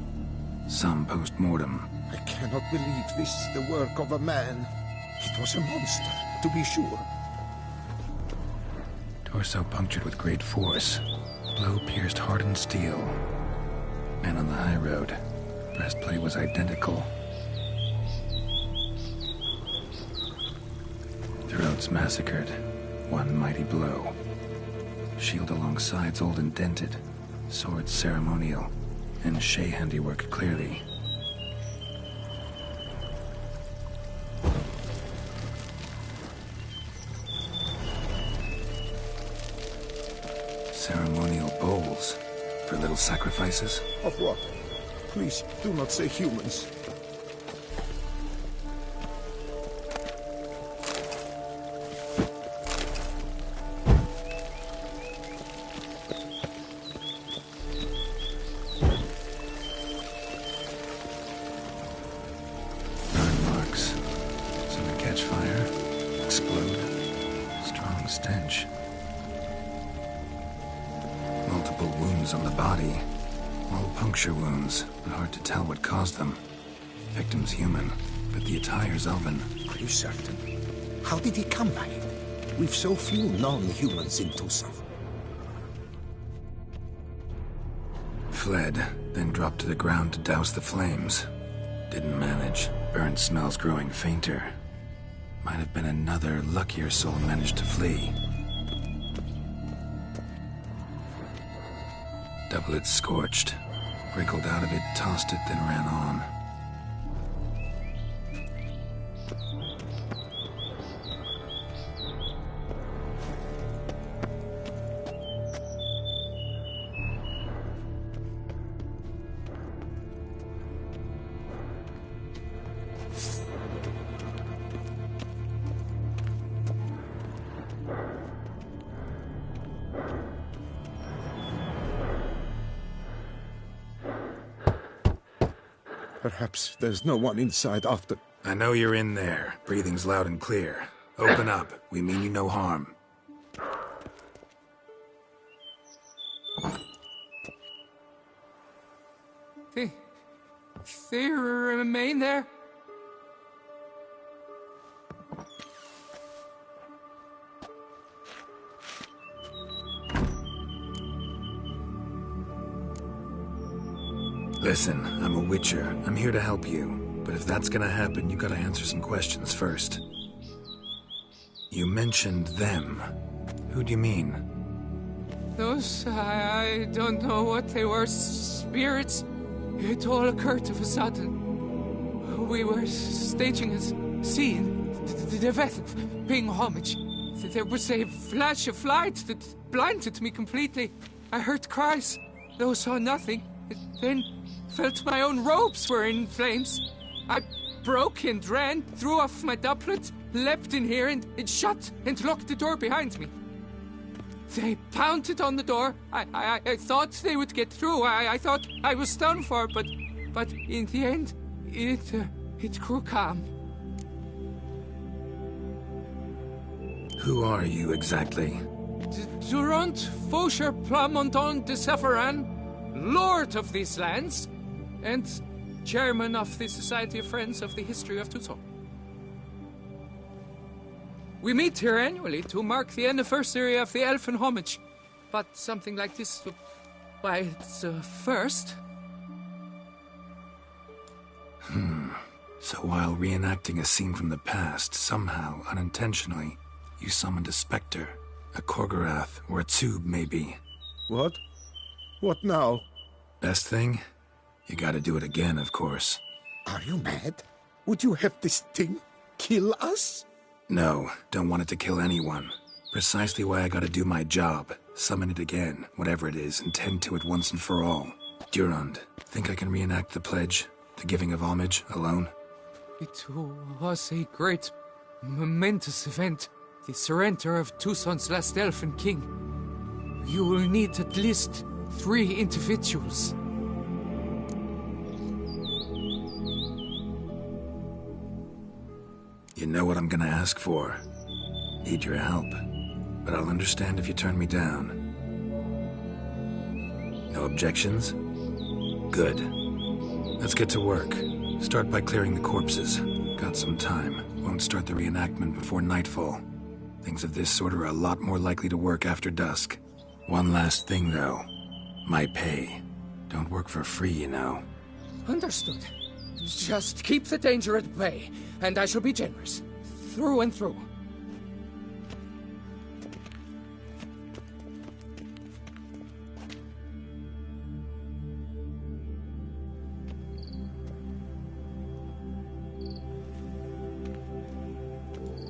Some post-mortem. I cannot believe this is the work of a man. It was a monster, to be sure. Torso punctured with great force. Blow pierced hardened steel. Man on the high road. Breastplate was identical. Throats massacred. One mighty blow. Shield alongside old and dented. Sword ceremonial. And Shay handiwork clearly. Ceremonial bowls. For little sacrifices? Of what? Please, do not say humans. Burn marks. Some that catch fire, explode. Strong stench. Multiple wounds on the body. All puncture wounds, but hard to tell what caused them. Victim's human, but the attire's elven. Are you certain? How did he come by it? We've so few non-humans in Tucson. Fled, then dropped to the ground to douse the flames. Didn't manage. Burnt smells growing fainter. Might have been another luckier soul managed to flee. Doublet scorched. Wriggled out of it, tossed it, then ran on. Perhaps there's no one inside after... I know you're in there. Breathing's loud and clear. Open up. We mean you no harm. They remain there? Listen, I'm a witcher. I'm here to help you. But if that's gonna happen, you gotta answer some questions first. You mentioned them. Who do you mean? Those, I don't know what they were. Spirits? It all occurred of a sudden. We were staging a scene. The event of paying homage. There was a flash of light that blinded me completely. I heard cries, though saw nothing. Then felt my own robes were in flames. I broke and ran, threw off my doublet, leapt in here and shut and locked the door behind me. They pounded on the door. I thought they would get through. I thought I was done for, but in the end, it grew calm. Who are you exactly? Durant Faucher Plamondon de Severin, Lord of these lands, and Chairman of the Society of Friends of the History of Tucson. We meet here annually to mark the anniversary of the Elfin Homage, but something like this, why, it's first. So while reenacting a scene from the past, somehow, unintentionally, you summoned a specter, a Korgorath, or a tube, maybe. What? What now? Best thing? You gotta do it again, of course. Are you mad? Would you have this thing kill us? No, don't want it to kill anyone. Precisely why I gotta do my job. Summon it again, whatever it is, and tend to it once and for all. Durand, think I can reenact the pledge, the giving of homage, alone? It was a great, momentous event. The surrender of Tucson's last elfin king. You will need at least 3 individuals. You know what I'm gonna ask for. Need your help. But I'll understand if you turn me down. No objections? Good. Let's get to work. Start by clearing the corpses. Got some time. Won't start the reenactment before nightfall. Things of this sort are a lot more likely to work after dusk. One last thing, though. My pay. Don't work for free, you know. Understood. Just keep the danger at bay, and I shall be generous. Through and through.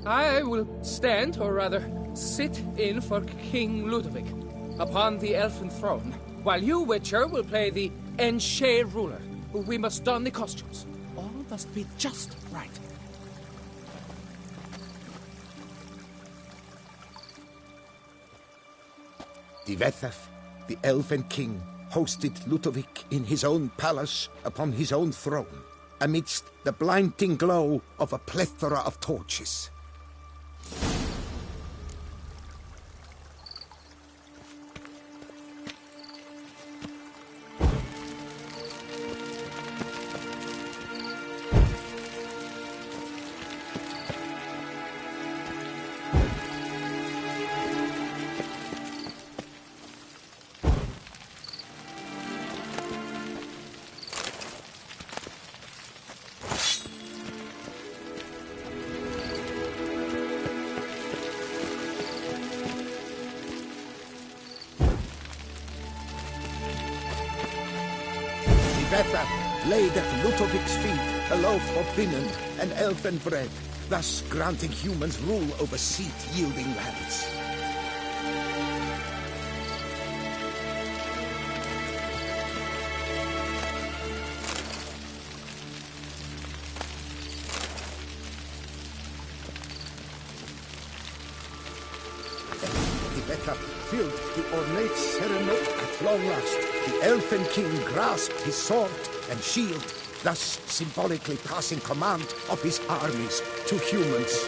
I will stand, or rather, sit in for King Ludovic upon the elfin throne, while you, Witcher, will play the Enche ruler. We must don the costumes. All must be just right. Divethaf, the elven king, hosted Ludovic in his own palace upon his own throne, amidst the blinding glow of a plethora of torches. Divethaf laid at Ludovic's feet a loaf of binnen and elven bread, thus granting humans rule over seed-yielding lands. Divethaf filled the ornate ceremony at long last. The elfin king grasped his sword and shield, thus symbolically passing command of his armies to humans.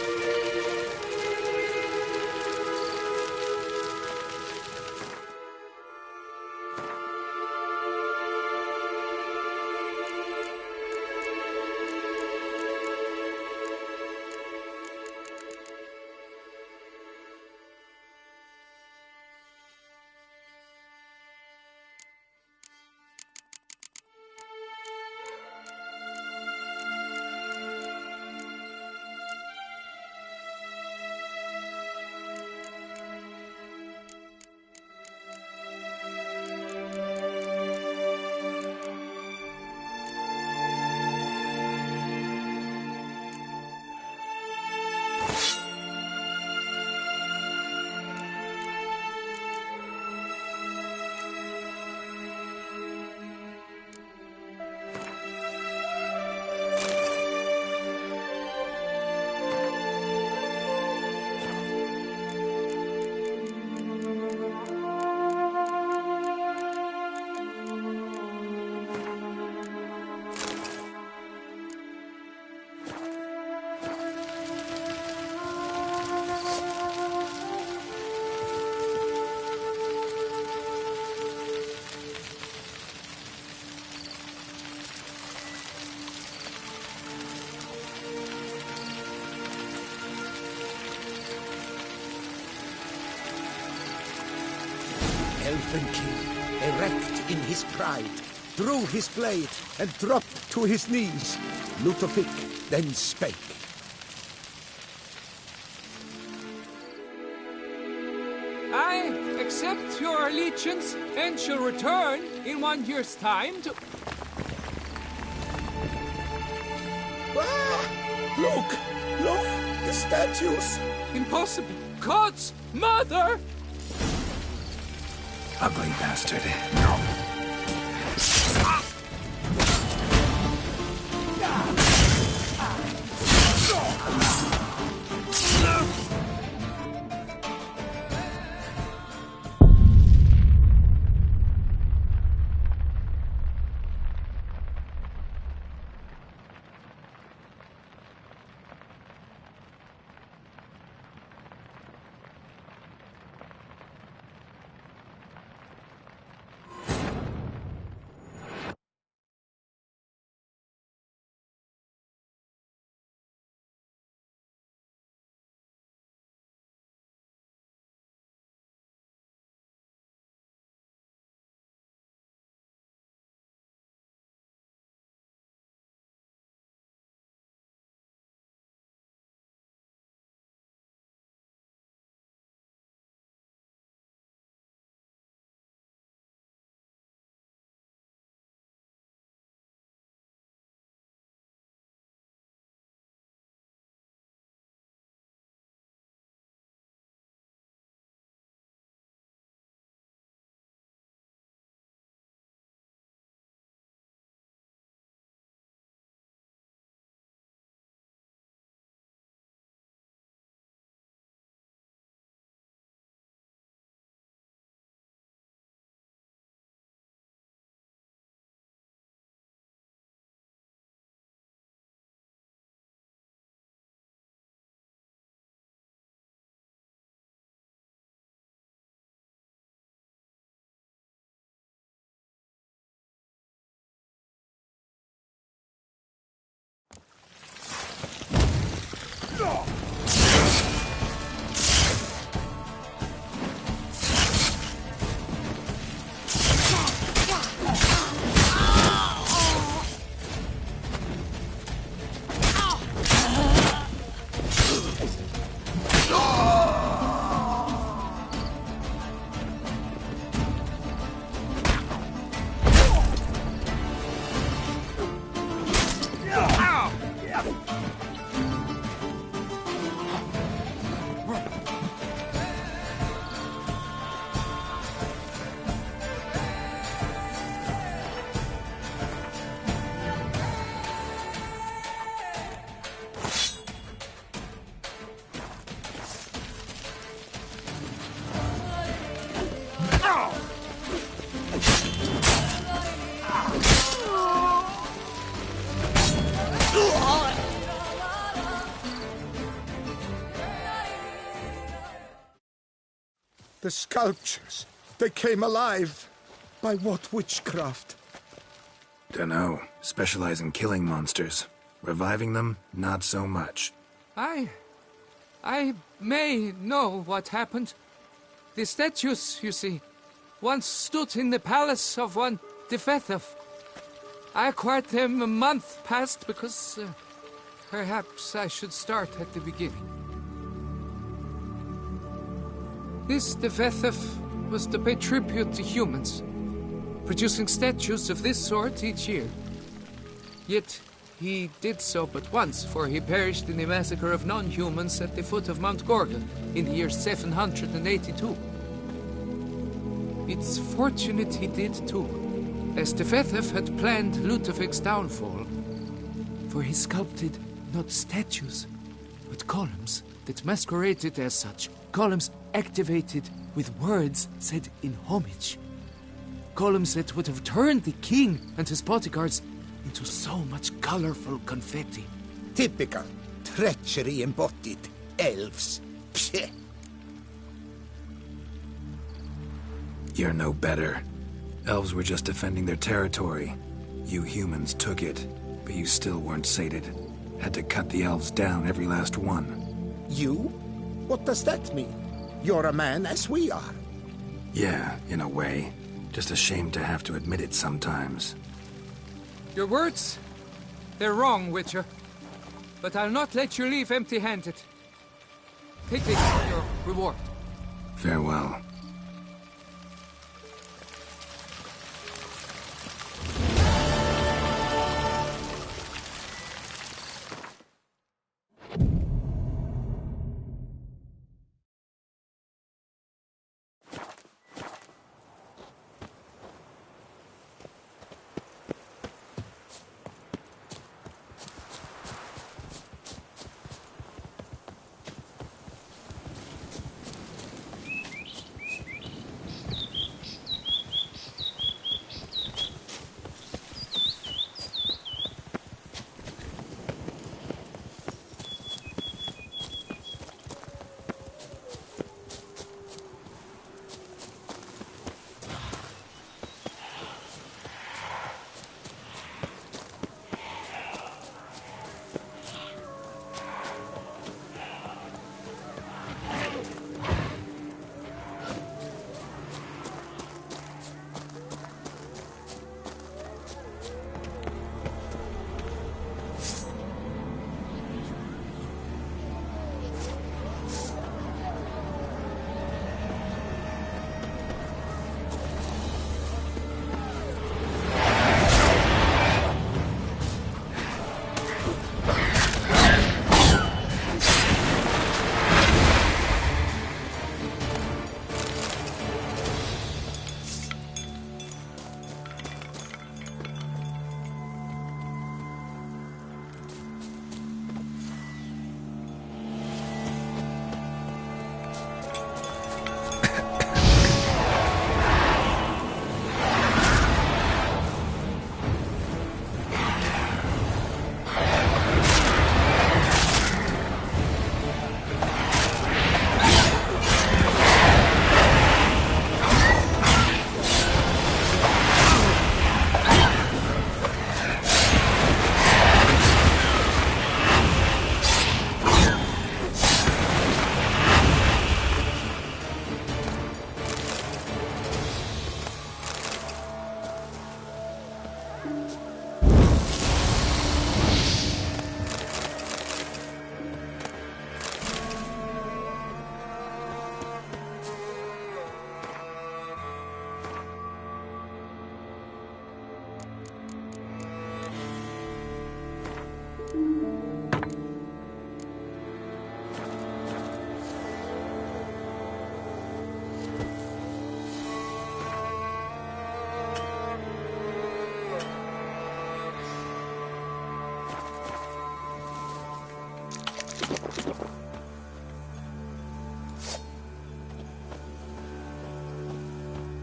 Elfin king, erect in his pride, drew his blade and dropped to his knees. Ludovic then spake. I accept your allegiance and shall return in 1 year's time to... Ah! Look! The statues! Impossible! God's mother! Ugly bastard. The sculptures, they came alive. By what witchcraft? Dunno. Specialize in killing monsters. Reviving them, not so much. I may know what happened. The statues, you see, once stood in the palace of one Defethov. I acquired them a month past because perhaps I should start at the beginning. This Defethov was to pay tribute to humans, producing statues of this sort each year. Yet he did so but once, for he perished in the massacre of non-humans at the foot of Mount Gorgon in the year 782. It's fortunate he did too, as Defethov had planned Ludovic's downfall, for he sculpted not statues, but columns that masqueraded as such. Columns activated with words said in homage. Columns that would have turned the king and his bodyguards into so much colorful confetti. Typical. Treachery embodied. Elves. Psheh. You're no better. Elves were just defending their territory. You humans took it, but you still weren't sated. Had to cut the elves down, every last one. You? What does that mean? You're a man as we are. Yeah, in a way. Just ashamed to have to admit it sometimes. Your words? They're wrong, Witcher. But I'll not let you leave empty-handed. Take this as your reward. Farewell.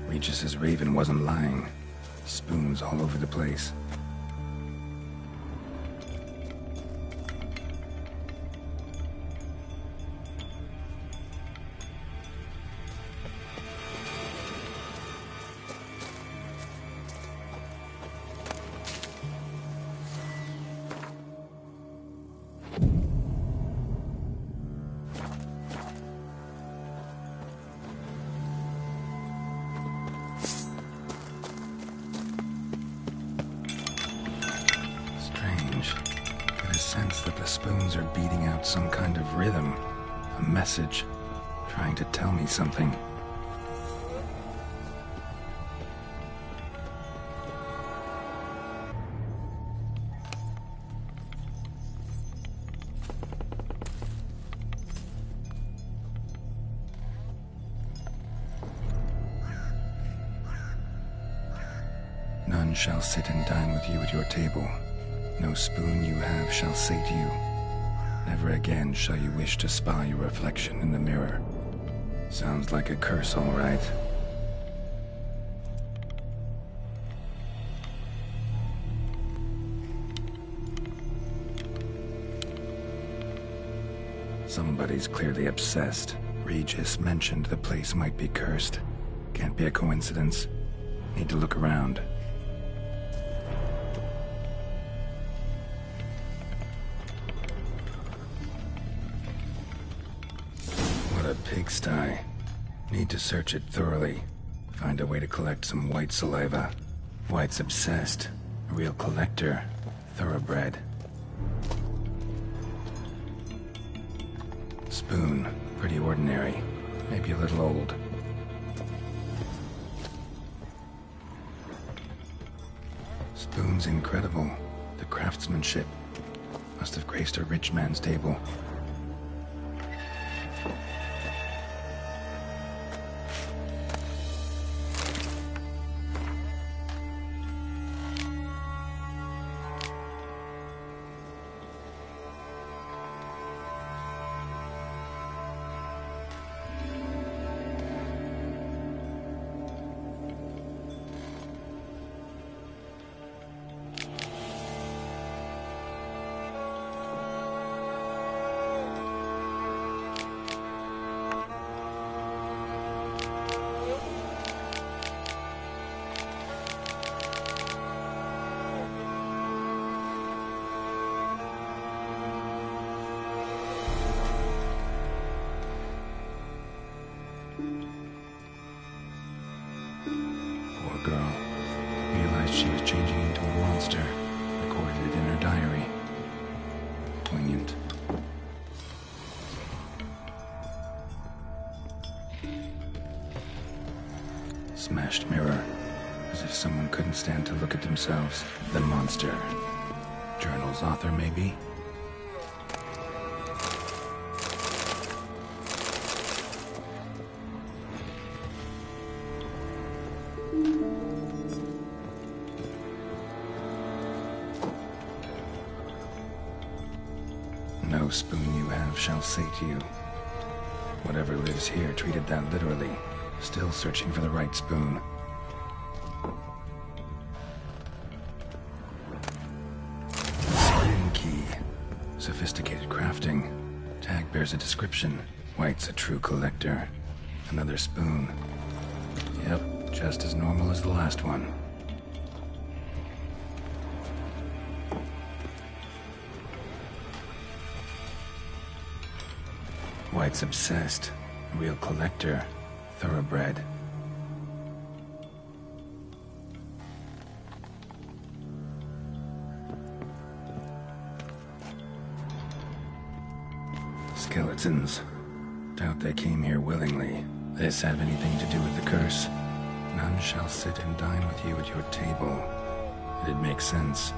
Regis's raven wasn't lying. Spoons all over the place. sense that the spoons are beating out some kind of rhythm, a message, trying to tell me something. None shall sit and dine with you at your table. No spoon you have shall say to you, never again shall you wish to spy your reflection in the mirror. Sounds like a curse, all right. Somebody's clearly obsessed. Regis mentioned the place might be cursed. Can't be a coincidence. Need to look around. A pigsty. Need to search it thoroughly. Find a way to collect some white saliva. White's obsessed. A real collector. Thoroughbred. Spoon. Pretty ordinary. Maybe a little old. Spoon's incredible. The craftsmanship. Must have graced a rich man's table. Girl. Realized she was changing into a monster. Recorded it in her diary. Poignant. Smashed mirror. As if someone couldn't stand to look at themselves. The monster. Journal's author, maybe? No spoon you have shall say to you. Whatever lives here treated that literally. Still searching for the right spoon. Spoon key. Sophisticated crafting. Tag bears a description. White's a true collector. Another spoon. Yep, just as normal as the last one. White's obsessed. Real collector. Thoroughbred. Skeletons. Doubt they came here willingly. This have anything to do with the curse? None shall sit and dine with you at your table. It'd make sense.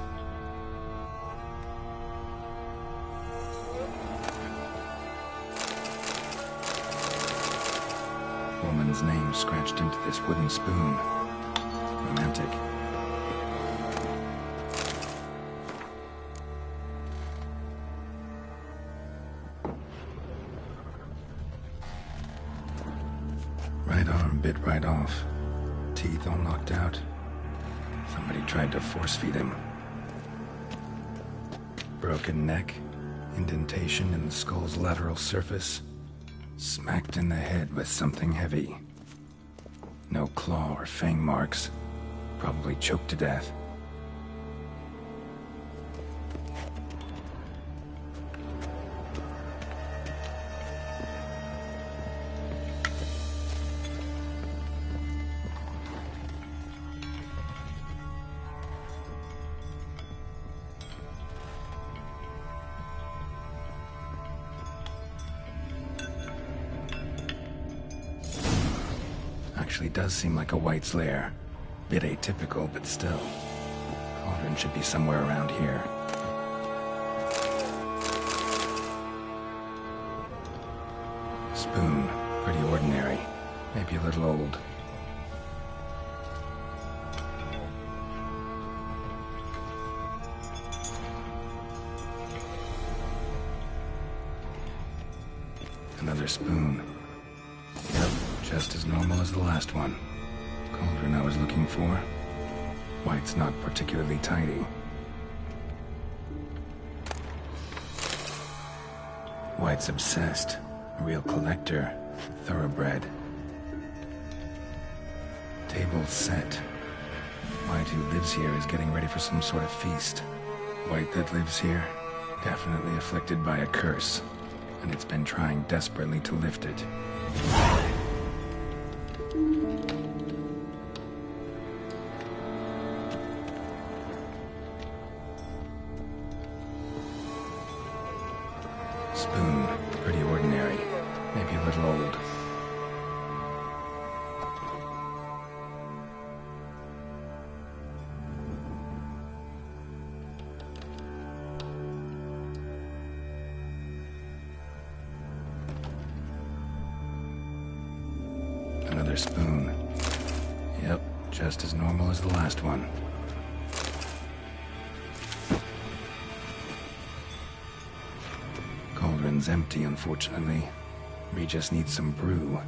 Woman's name scratched into this wooden spoon. Romantic. Right arm bit right off. Teeth all knocked out. Somebody tried to force feed him. Broken neck. Indentation in the skull's lateral surface. Smacked in the head with something heavy. No claw or fang marks. Probably choked to death. actually does seem like a White's lair. Bit atypical, but still. Cauldron should be somewhere around here. Spoon. Pretty ordinary. Maybe a little old. Another spoon. Yep, just as normal as the last one. Cauldron I was looking for. White's not particularly tidy. White's obsessed. A real collector. Thoroughbred. Table set. White who lives here is getting ready for some sort of feast. White that lives here, definitely afflicted by a curse. And it's been trying desperately to lift it. Spoon, pretty ordinary, maybe a little old. Another spoon. Yep, just as normal as the last one. Cauldron's empty, unfortunately. Regis needs some brew.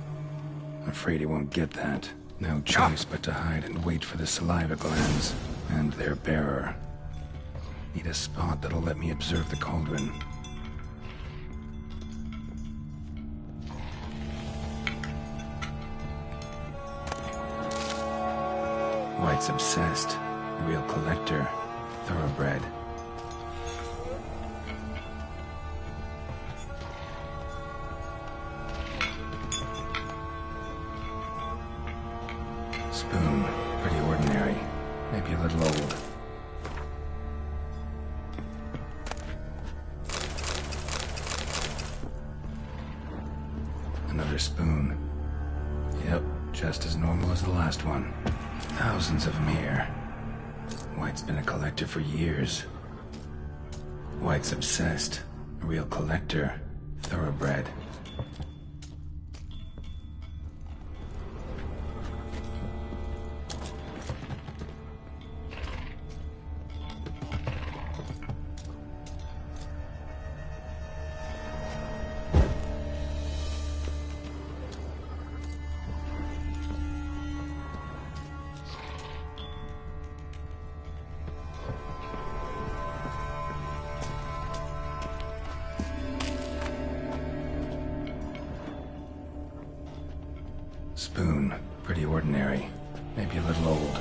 I'm afraid he won't get that. No choice but to hide and wait for the saliva glands and their bearer. Need a spot that'll let me observe the cauldron. White's obsessed. A real collector. Thoroughbred. Spoon. Pretty ordinary. Maybe a little old. Another spoon. Yep, just as normal as the last one. Thousands of them here. White's been a collector for years. White's obsessed. A real collector. Thoroughbred. Spoon. Pretty ordinary. Maybe a little old.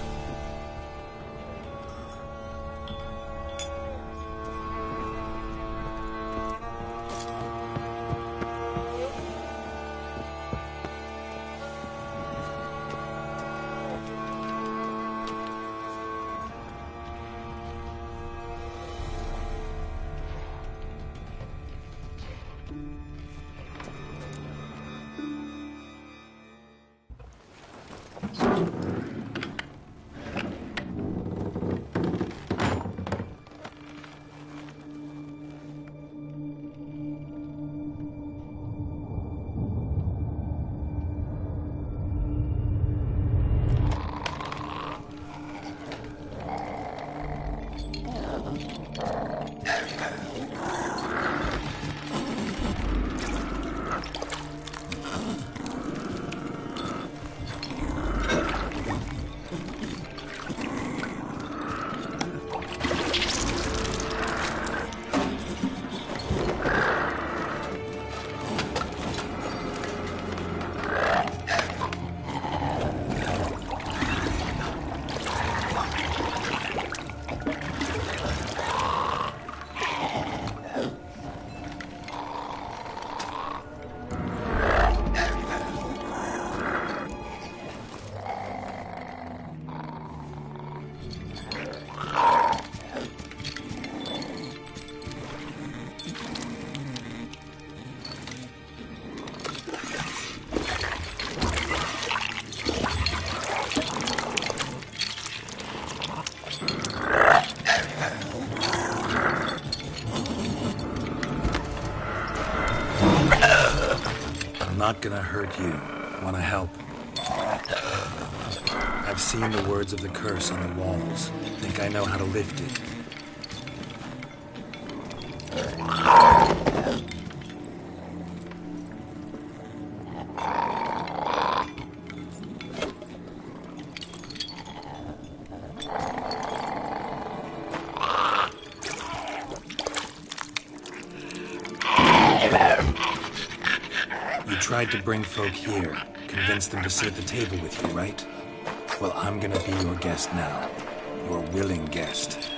Not gonna hurt you. Wanna help? I've seen the words of the curse on the walls. Think I know how to lift it. You tried to bring folk here, convince them to sit at the table with you, right? Well, I'm gonna be your guest now. Your willing guest.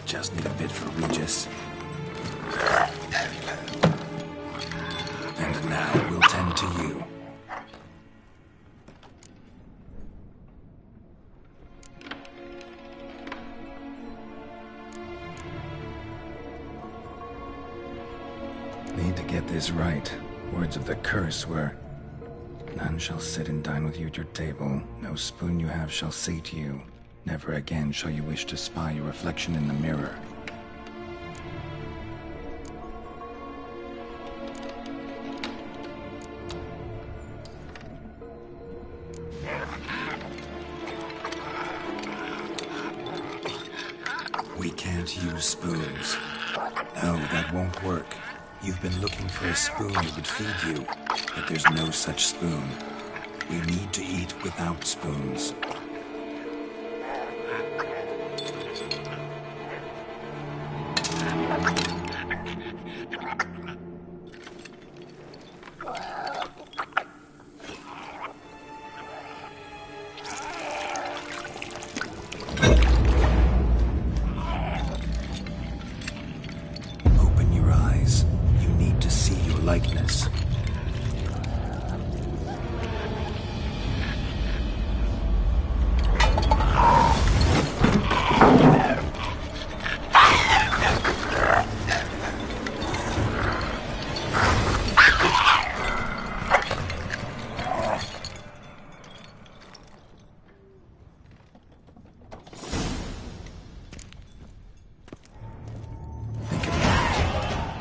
Just need a bit for Regis. And now we'll tend to you. Need to get this right. Words of the curse were, none shall sit and dine with you at your table. No spoon you have shall sate you. Never again shall you wish to spy your reflection in the mirror. We can't use spoons. No, that won't work. You've been looking for a spoon that would feed you, but there's no such spoon. We need to eat without spoons. Open your eyes. You need to see your likeness.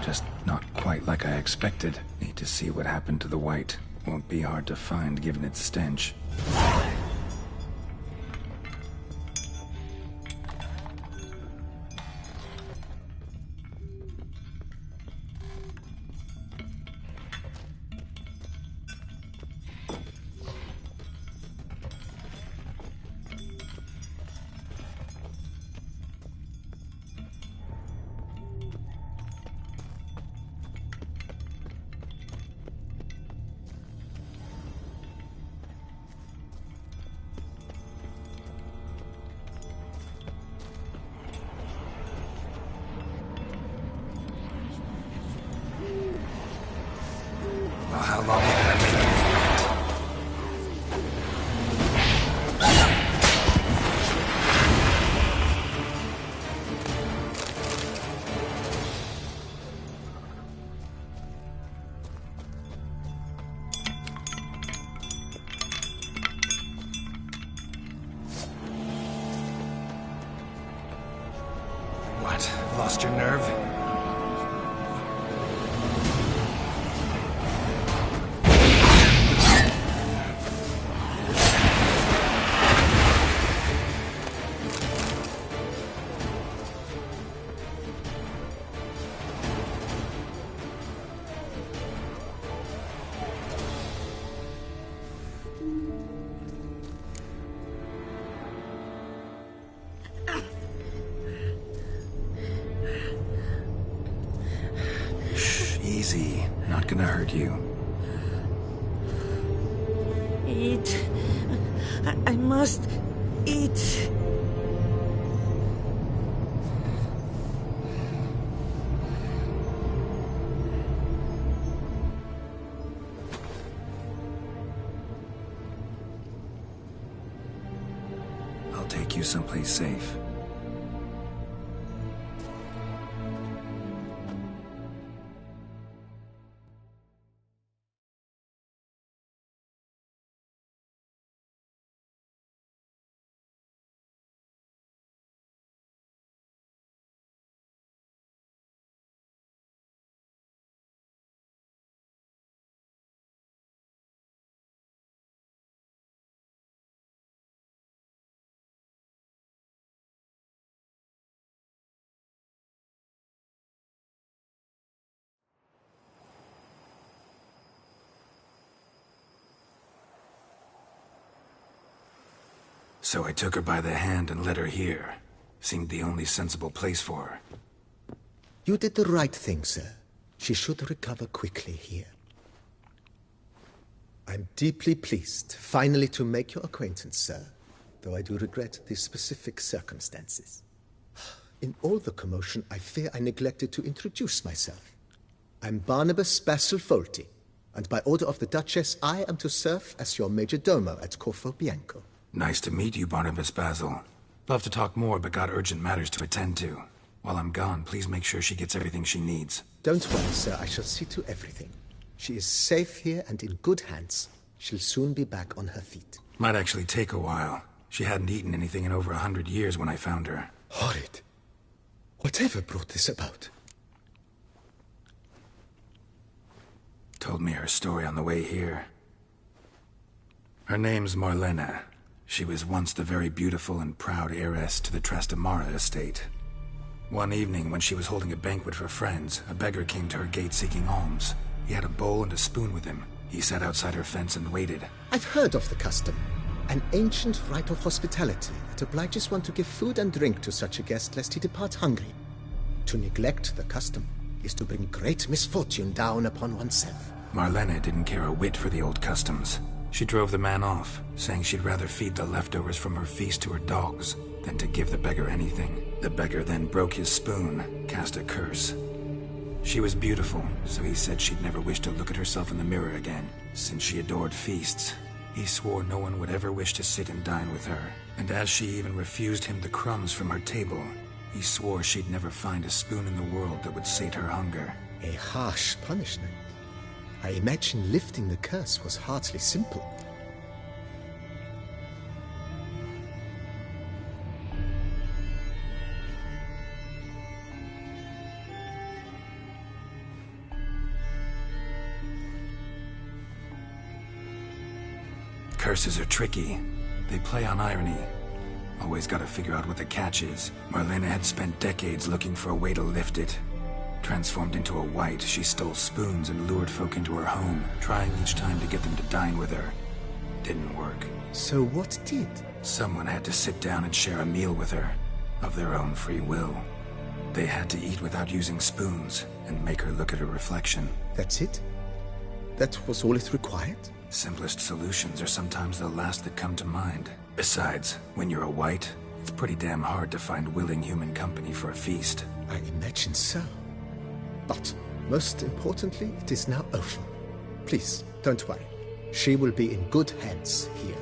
Just not quite like I expected. Need to see what happened to the white. Won't be hard to find given its stench. Well, how long is that take? What? Lost your nerve? Easy. Not gonna hurt you. Eat. I must eat. I'll take you someplace safe. So I took her by the hand and led her here. Seemed the only sensible place for her. You did the right thing, sir. She should recover quickly here. I'm deeply pleased, finally, to make your acquaintance, sir, though I do regret the specific circumstances. In all the commotion, I fear I neglected to introduce myself. I'm Barnabas Basil Folty, and by order of the Duchess, I am to serve as your major domo at Corfo Bianco. Nice to meet you, Barnabas Basil. Love to talk more, but got urgent matters to attend to. While I'm gone, please make sure she gets everything she needs. Don't worry, sir. I shall see to everything. She is safe here and in good hands. She'll soon be back on her feet. Might actually take a while. She hadn't eaten anything in over 100 years when I found her. Horrid. Whatever brought this about? Told me her story on the way here. Her name's Marlena. She was once the very beautiful and proud heiress to the Trastamara estate. One evening, when she was holding a banquet for friends, a beggar came to her gate seeking alms. He had a bowl and a spoon with him. He sat outside her fence and waited. I've heard of the custom. An ancient rite of hospitality that obliges one to give food and drink to such a guest lest he depart hungry. To neglect the custom is to bring great misfortune down upon oneself. Marlena didn't care a whit for the old customs. She drove the man off, saying she'd rather feed the leftovers from her feast to her dogs than to give the beggar anything. The beggar then broke his spoon, cast a curse. She was beautiful, so he said she'd never wish to look at herself in the mirror again. Since she adored feasts, he swore no one would ever wish to sit and dine with her. And as she even refused him the crumbs from her table, he swore she'd never find a spoon in the world that would sate her hunger. A harsh punishment. I imagine lifting the curse was hardly simple. Curses are tricky. They play on irony. Always gotta figure out what the catch is. Marlena had spent decades looking for a way to lift it. Transformed into a wight, she stole spoons and lured folk into her home, trying each time to get them to dine with her. Didn't work. So what did? Someone had to sit down and share a meal with her, of their own free will. They had to eat without using spoons, and make her look at her reflection. That's it? That was all it required? Simplest solutions are sometimes the last that come to mind. Besides, when you're a wight, it's pretty damn hard to find willing human company for a feast. I imagine so. But, most importantly, it is now over. Please, don't worry. She will be in good hands here.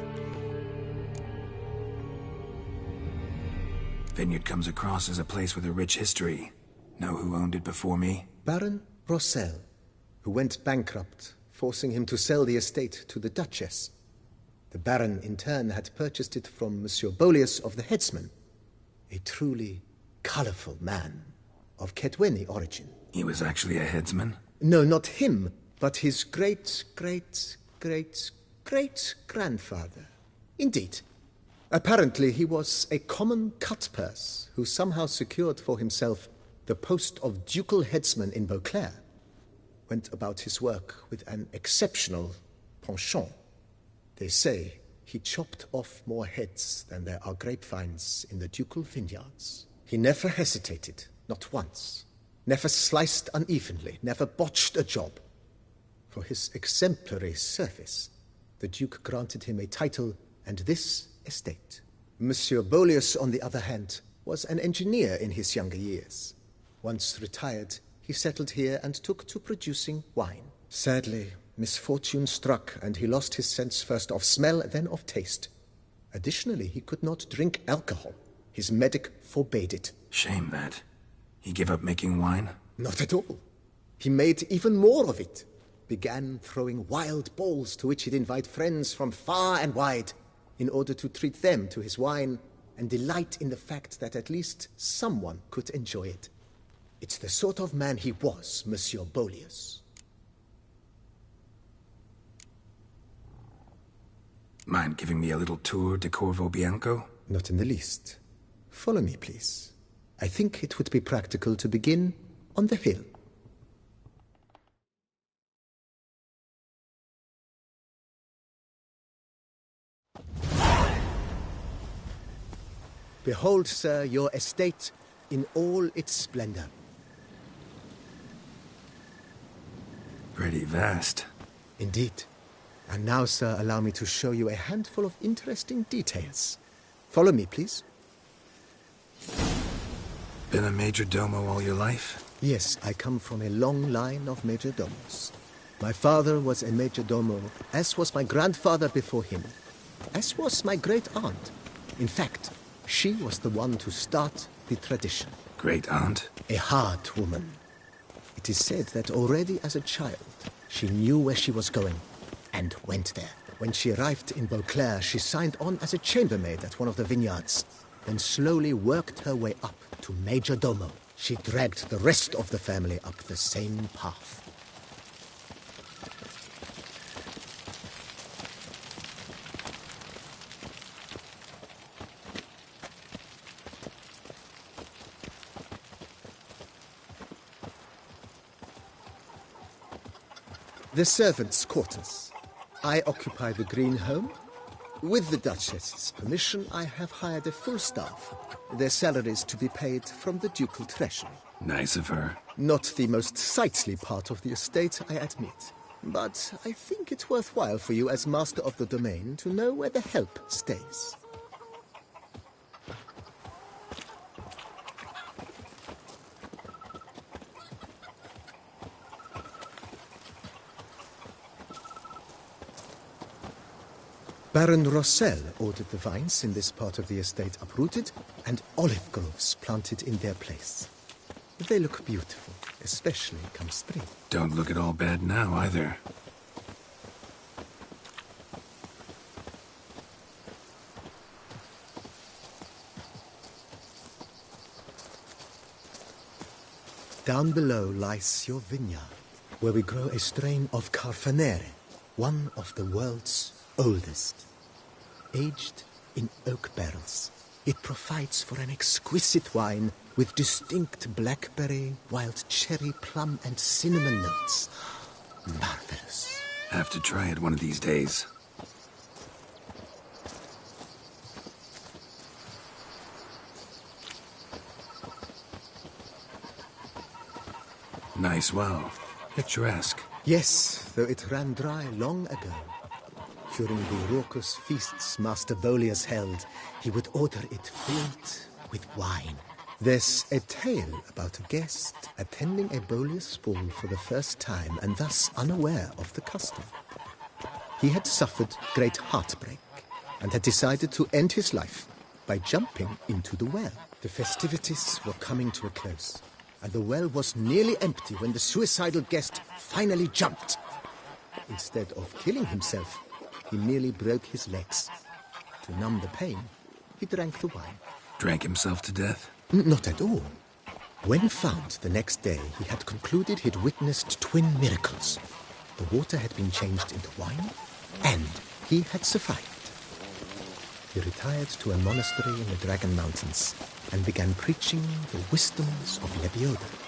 Vineyard comes across as a place with a rich history. Know who owned it before me? Baron Rossel, who went bankrupt, forcing him to sell the estate to the Duchess. The Baron, in turn, had purchased it from Monsieur Bolius of the Headsman, a truly colorful man of Ketweni origin. He was actually a headsman? No, not him, but his great-great-great-great-grandfather. Indeed. Apparently, he was a common cutpurse who somehow secured for himself the post of ducal headsman in Beauclair. Went about his work with an exceptional penchant. They say he chopped off more heads than there are grapevines in the ducal vineyards. He never hesitated, not once. Never sliced unevenly, never botched a job. For his exemplary service, the Duke granted him a title and this estate. Monsieur Bolius, on the other hand, was an engineer in his younger years. Once retired, he settled here and took to producing wine. Sadly, misfortune struck, and he lost his sense first of smell, then of taste. Additionally, he could not drink alcohol. His medic forbade it. Shame that. He gave up making wine? Not at all. He made even more of it. Began throwing wild balls to which he'd invite friends from far and wide in order to treat them to his wine and delight in the fact that at least someone could enjoy it. It's the sort of man he was, Monsieur Bolius. Mind giving me a little tour de Corvo Bianco? Not in the least. Follow me, please. I think it would be practical to begin on the hill. Behold, sir, your estate in all its splendor. Pretty vast. Indeed. And now, sir, allow me to show you a handful of interesting details. Follow me, please. Been a major domo all your life? Yes, I come from a long line of major domos. My father was a major domo, as was my grandfather before him, as was my great-aunt. In fact, she was the one to start the tradition. Great-aunt? A hard woman. It is said that already as a child, she knew where she was going, and went there. When she arrived in Beauclair, she signed on as a chambermaid at one of the vineyards, then slowly worked her way up to major domo. She dragged the rest of the family up the same path. The servants' quarters. I occupy the green home. With the Duchess's permission, I have hired a full staff. Their salaries to be paid from the ducal treasury. Nice of her. Not the most sightly part of the estate, I admit. But I think it worthwhile for you as master of the domain to know where the help stays. Baron Rossel ordered the vines in this part of the estate uprooted and olive groves planted in their place. They look beautiful, especially come spring. Don't look at all bad now, either. Down below lies your vineyard, where we grow a strain of Carfanere, one of the world's oldest. Aged in oak barrels, it provides for an exquisite wine with distinct blackberry, wild cherry, plum, and cinnamon notes. Marvelous. Have to try it one of these days. Nice well. Picturesque. Yes, though it ran dry long ago. During the raucous feasts Master Bolius held, he would order it filled with wine. There's a tale about a guest attending a Bolius ball for the first time and thus unaware of the custom. He had suffered great heartbreak and had decided to end his life by jumping into the well. The festivities were coming to a close, and the well was nearly empty when the suicidal guest finally jumped. Instead of killing himself, he merely broke his legs. To numb the pain, he drank the wine. Drank himself to death? Not at all. When found the next day, he had concluded he'd witnessed twin miracles. The water had been changed into wine, and he had survived. He retired to a monastery in the Dragon Mountains and began preaching the wisdoms of Lebioda.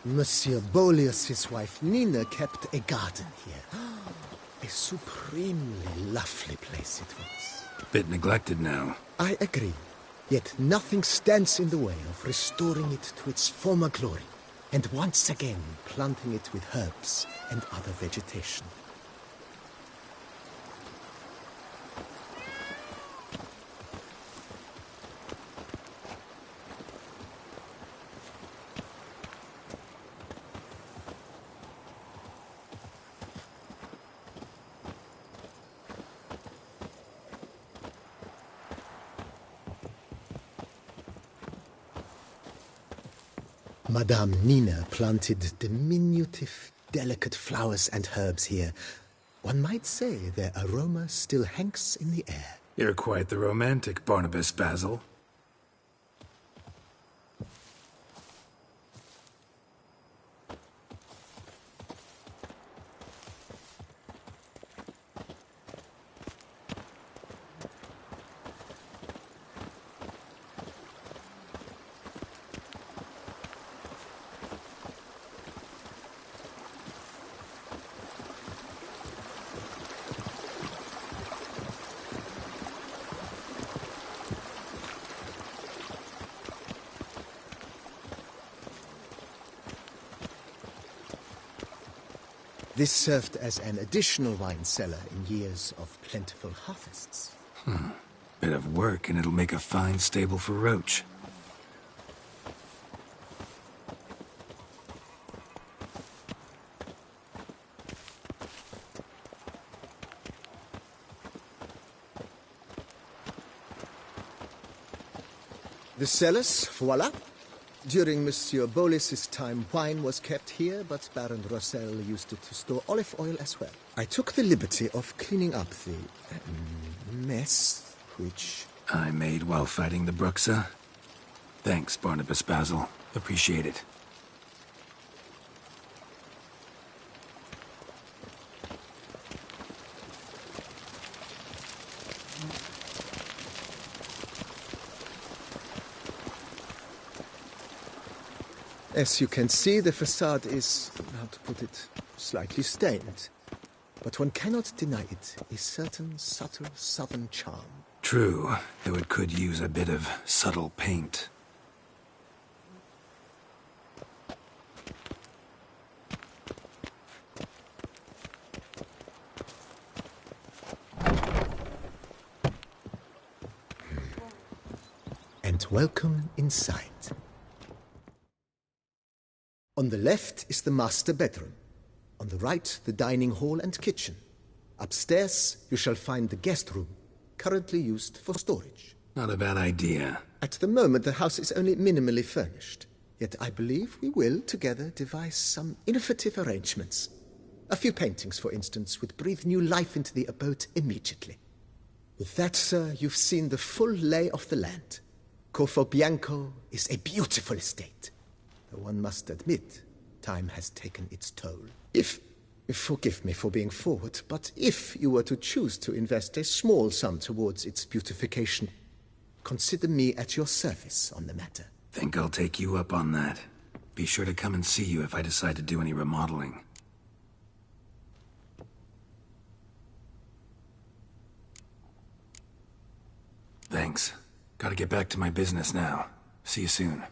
Monsieur Bolius' wife Nina kept a garden here. A supremely lovely place it was. Bit neglected now. I agree. Yet nothing stands in the way of restoring it to its former glory, and once again planting it with herbs and other vegetation. Madame Nina planted diminutive, delicate flowers and herbs here. One might say their aroma still hangs in the air. You're quite the romantic, Barnabas Basil. This served as an additional wine cellar in years of plentiful harvests. Bit of work, and it'll make a fine stable for Roach. The cellars, voila. During Monsieur Bolis's time, wine was kept here, but Baron Rossel used it to store olive oil as well. I took the liberty of cleaning up the mess, which... I made while fighting the Bruxa. Thanks, Barnabas Basil. Appreciate it. As you can see, the facade is, how to put it, slightly stained. But one cannot deny it, a certain subtle southern charm. True, though it could use a bit of subtle paint. And welcome inside. On the left is the master bedroom. On the right, the dining hall and kitchen. Upstairs, you shall find the guest room, currently used for storage. Not a bad idea. At the moment, the house is only minimally furnished. Yet I believe we will, together, devise some innovative arrangements. A few paintings, for instance, would breathe new life into the abode immediately. With that, sir, you've seen the full lay of the land. Corfo Bianco is a beautiful estate. Though one must admit, time has taken its toll. Forgive me for being forward, but if you were to choose to invest a small sum towards its beautification, consider me at your service on the matter. Think I'll take you up on that. Be sure to come and see you if I decide to do any remodeling. Thanks. Gotta get back to my business now. See you soon.